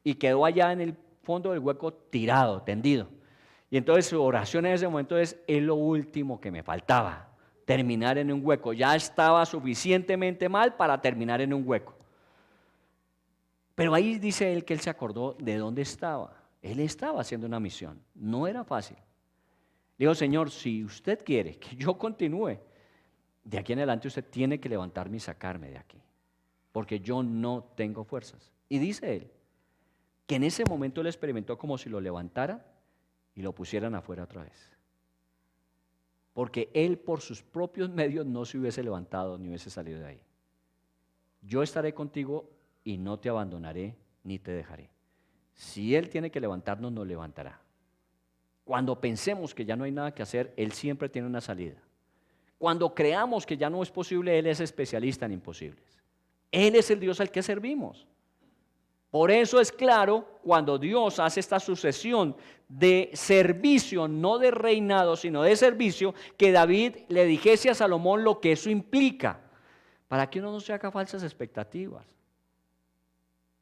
Y quedó allá en el fondo del hueco tirado, tendido. Y entonces su oración en ese momento es lo último que me faltaba, terminar en un hueco. Ya estaba suficientemente mal para terminar en un hueco. Pero ahí dice él que él se acordó de dónde estaba. Él estaba haciendo una misión, no era fácil. Le dijo, Señor, si usted quiere que yo continúe, de aquí en adelante usted tiene que levantarme y sacarme de aquí, porque yo no tengo fuerzas. Y dice él, que en ese momento él experimentó como si lo levantara y lo pusieran afuera otra vez. Porque él por sus propios medios no se hubiese levantado ni hubiese salido de ahí. Yo estaré contigo y no te abandonaré ni te dejaré. Si él tiene que levantarnos, nos levantará. Cuando pensemos que ya no hay nada que hacer, él siempre tiene una salida. Cuando creamos que ya no es posible, él es especialista en imposibles. Él es el Dios al que servimos. Por eso es claro cuando Dios hace esta sucesión de servicio, no de reinado, sino de servicio, que David le dijese a Salomón lo que eso implica, para que uno no se haga falsas expectativas.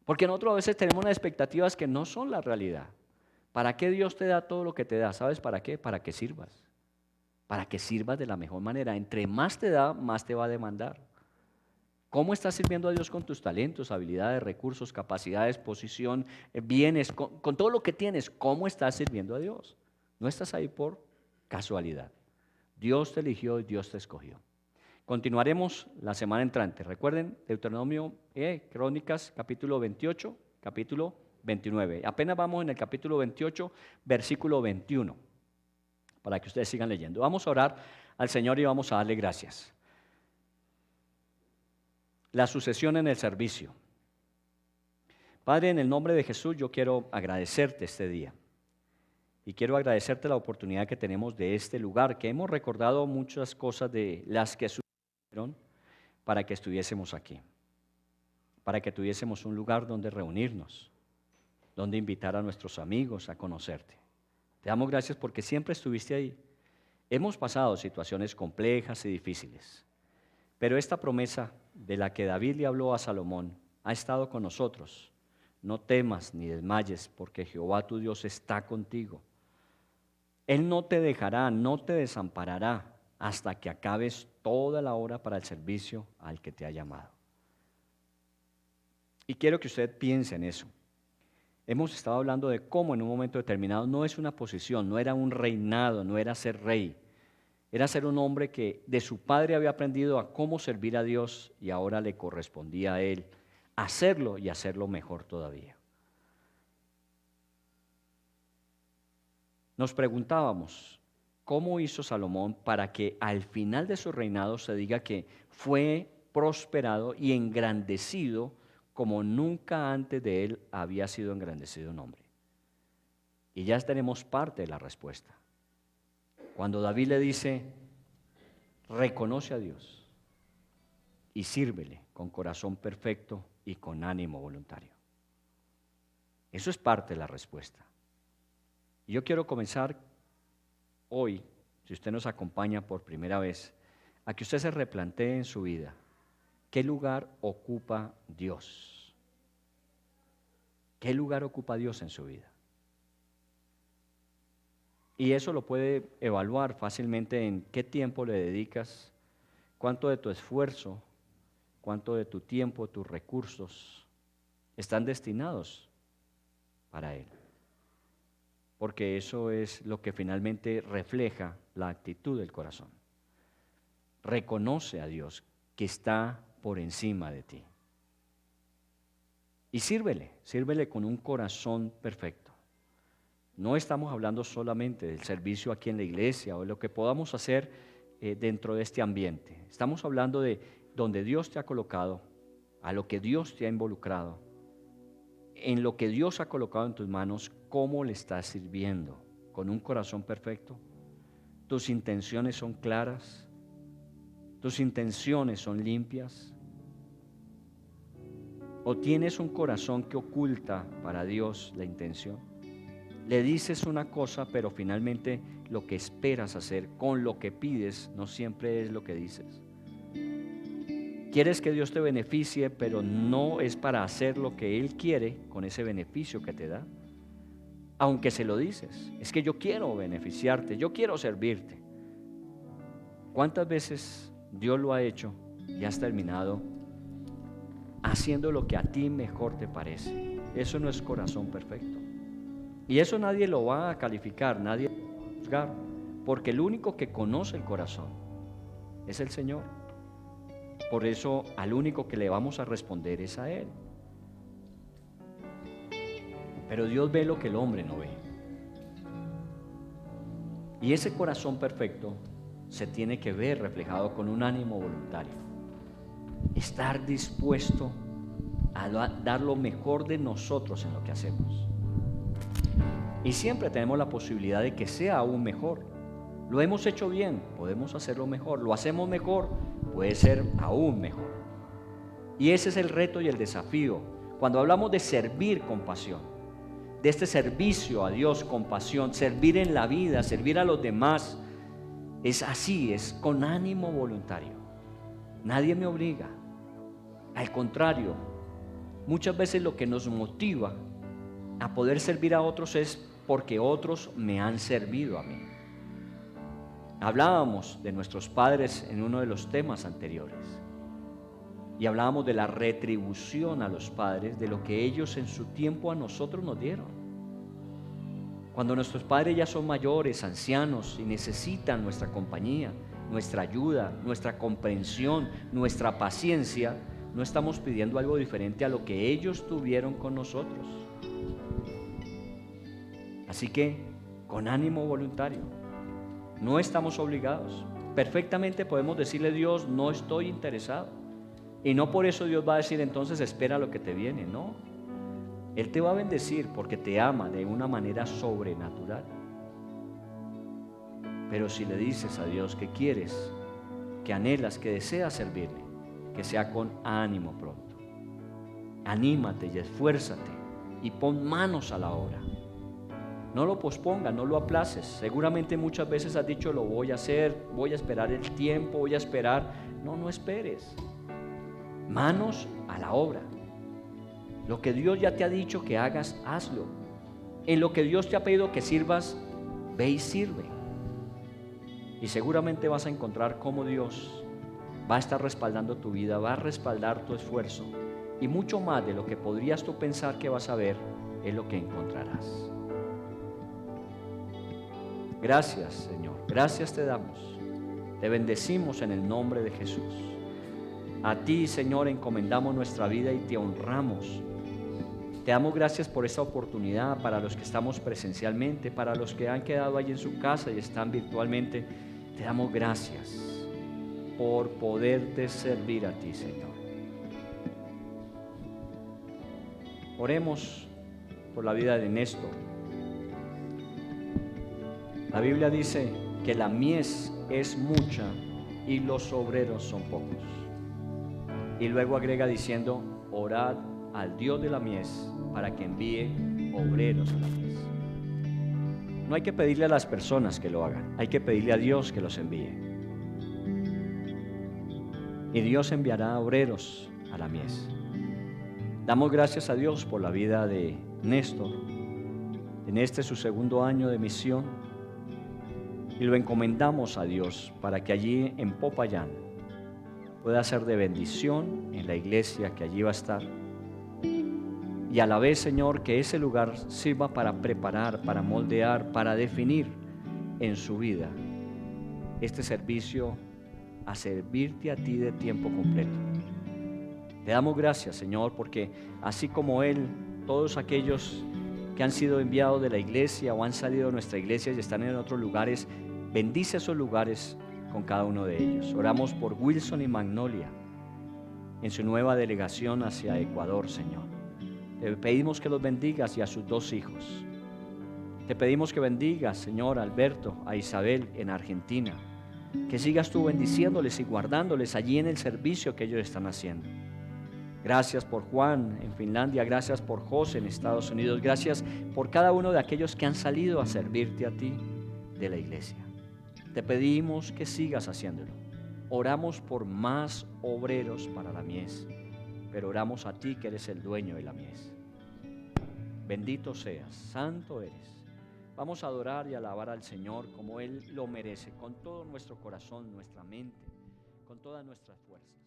Porque nosotros a veces tenemos unas expectativas que no son la realidad. ¿Para qué Dios te da todo lo que te da? ¿Sabes para qué? Para que sirvas. Para que sirvas de la mejor manera. Entre más te da, más te va a demandar. ¿Cómo estás sirviendo a Dios con tus talentos, habilidades, recursos, capacidades, posición, bienes, con todo lo que tienes? ¿Cómo estás sirviendo a Dios? No estás ahí por casualidad. Dios te eligió y Dios te escogió. Continuaremos la semana entrante. Recuerden, Deuteronomio, Crónicas, capítulo 28, capítulo 29. Apenas vamos en el capítulo 28, versículo 21, para que ustedes sigan leyendo. Vamos a orar al Señor y vamos a darle gracias. La sucesión en el servicio. Padre, en el nombre de Jesús yo quiero agradecerte este día y quiero agradecerte la oportunidad que tenemos de este lugar, que hemos recordado muchas cosas de las que sucedieron para que estuviésemos aquí, para que tuviésemos un lugar donde reunirnos, donde invitar a nuestros amigos a conocerte. Te damos gracias porque siempre estuviste ahí. Hemos pasado situaciones complejas y difíciles, pero esta promesa de la que David le habló a Salomón ha estado con nosotros. No temas ni desmayes, porque Jehová tu Dios está contigo. Él no te dejará, no te desamparará hasta que acabes toda la obra para el servicio al que te ha llamado. Y quiero que usted piense en eso. hemos estado hablando de cómo en un momento determinado no es una posición, no era un reinado, no era ser rey. Era ser un hombre que de su padre había aprendido a cómo servir a Dios y ahora le correspondía a él hacerlo y hacerlo mejor todavía. Nos preguntábamos, ¿cómo hizo Salomón para que al final de su reinado se diga que fue prosperado y engrandecido como nunca antes de él había sido engrandecido un hombre? Y ya tenemos parte de la respuesta. Cuando David le dice, reconoce a Dios y sírvele con corazón perfecto y con ánimo voluntario. Eso es parte de la respuesta. Y yo quiero comenzar hoy, si usted nos acompaña por primera vez, a que usted se replantee en su vida, ¿qué lugar ocupa Dios? ¿Qué lugar ocupa Dios en su vida? Y eso lo puede evaluar fácilmente en qué tiempo le dedicas, cuánto de tu esfuerzo, cuánto de tu tiempo, tus recursos están destinados para Él. Porque eso es lo que finalmente refleja la actitud del corazón. Reconoce a Dios que está por encima de ti. Y sírvele con un corazón perfecto. No estamos hablando solamente del servicio aquí en la iglesia o de lo que podamos hacer dentro de este ambiente. Estamos hablando de donde Dios te ha colocado, a lo que Dios te ha involucrado, en lo que Dios ha colocado en tus manos, cómo le estás sirviendo, con un corazón perfecto. Tus intenciones son claras, tus intenciones son limpias, o tienes un corazón que oculta para Dios la intención. Le dices una cosa, pero finalmente lo que esperas hacer con lo que pides no siempre es lo que dices. Quieres que Dios te beneficie, pero no es para hacer lo que Él quiere con ese beneficio que te da. Aunque se lo dices, es que yo quiero beneficiarte, yo quiero servirte. ¿Cuántas veces Dios lo ha hecho y has terminado haciendo lo que a ti mejor te parece? Eso no es corazón perfecto. Y eso nadie lo va a calificar, nadie lo va a juzgar, porque el único que conoce el corazón es el Señor. Por eso al único que le vamos a responder es a Él. Pero Dios ve lo que el hombre no ve. Y ese corazón perfecto se tiene que ver reflejado con un ánimo voluntario. Estar dispuesto a dar lo mejor de nosotros en lo que hacemos. Y siempre tenemos la posibilidad de que sea aún mejor. Lo hemos hecho bien, podemos hacerlo mejor. Lo hacemos mejor, puede ser aún mejor. Y ese es el reto y el desafío. Cuando hablamos de servir con pasión, de este servicio a Dios con pasión, servir en la vida, servir a los demás, es así, es con ánimo voluntario. Nadie me obliga. Al contrario, muchas veces lo que nos motiva a poder servir a otros es porque otros me han servido a mí. Hablábamos de nuestros padres en uno de los temas anteriores y hablábamos de la retribución a los padres de lo que ellos en su tiempo a nosotros nos dieron. Cuando nuestros padres ya son mayores, ancianos y necesitan nuestra compañía, nuestra ayuda, nuestra comprensión, nuestra paciencia, no estamos pidiendo algo diferente a lo que ellos tuvieron con nosotros. Así que, con ánimo voluntario, no estamos obligados. Perfectamente podemos decirle a Dios, no estoy interesado. Y no por eso Dios va a decir, entonces espera lo que te viene. No, Él te va a bendecir porque te ama de una manera sobrenatural. Pero si le dices a Dios que quieres, que anhelas, que deseas servirle, que sea con ánimo pronto. Anímate y esfuérzate y pon manos a la obra. No lo pospongas, no lo aplaces. Seguramente muchas veces has dicho, lo voy a hacer, voy a esperar el tiempo, voy a esperar. No esperes. Manos a la obra. Lo que Dios ya te ha dicho que hagas, hazlo. En lo que Dios te ha pedido que sirvas, ve y sirve. Y seguramente vas a encontrar cómo Dios va a estar respaldando tu vida, va a respaldar tu esfuerzo. Y mucho más de lo que podrías tú pensar que vas a ver es lo que encontrarás. Gracias, Señor, gracias te damos. Te bendecimos en el nombre de Jesús. A ti, Señor, encomendamos nuestra vida y te honramos. Te damos gracias por esta oportunidad para los que estamos presencialmente, para los que han quedado allí en su casa y están virtualmente. Te damos gracias por poderte servir a ti, Señor. Oremos por la vida de Néstor. La Biblia dice que la mies es mucha y los obreros son pocos. Y luego agrega diciendo, orad al Dios de la mies para que envíe obreros a la mies. No hay que pedirle a las personas que lo hagan, hay que pedirle a Dios que los envíe. Y Dios enviará obreros a la mies. Damos gracias a Dios por la vida de Néstor en este su segundo año de misión y lo encomendamos a Dios para que allí en Popayán pueda ser de bendición en la iglesia que allí va a estar y a la vez, Señor, que ese lugar sirva para preparar, para moldear, para definir en su vida este servicio a servirte a ti de tiempo completo. Te damos gracias, Señor, porque así como Él, todos aquellos que han sido enviados de la iglesia o han salido de nuestra iglesia y están en otros lugares, bendice esos lugares con cada uno de ellos. Oramos por Wilson y Magnolia en su nueva delegación hacia Ecuador, Señor. Te pedimos que los bendigas y a sus 2 hijos. Te pedimos que bendigas, Señor, a Alberto, a Isabel en Argentina. Que sigas tú bendiciéndoles y guardándoles allí en el servicio que ellos están haciendo. Gracias por Juan en Finlandia, gracias por José en Estados Unidos, gracias por cada uno de aquellos que han salido a servirte a ti de la iglesia. Te pedimos que sigas haciéndolo. Oramos por más obreros para la mies, pero oramos a ti que eres el dueño de la mies. Bendito seas, santo eres. Vamos a adorar y alabar al Señor como Él lo merece, con todo nuestro corazón, nuestra mente, con todas nuestras fuerzas.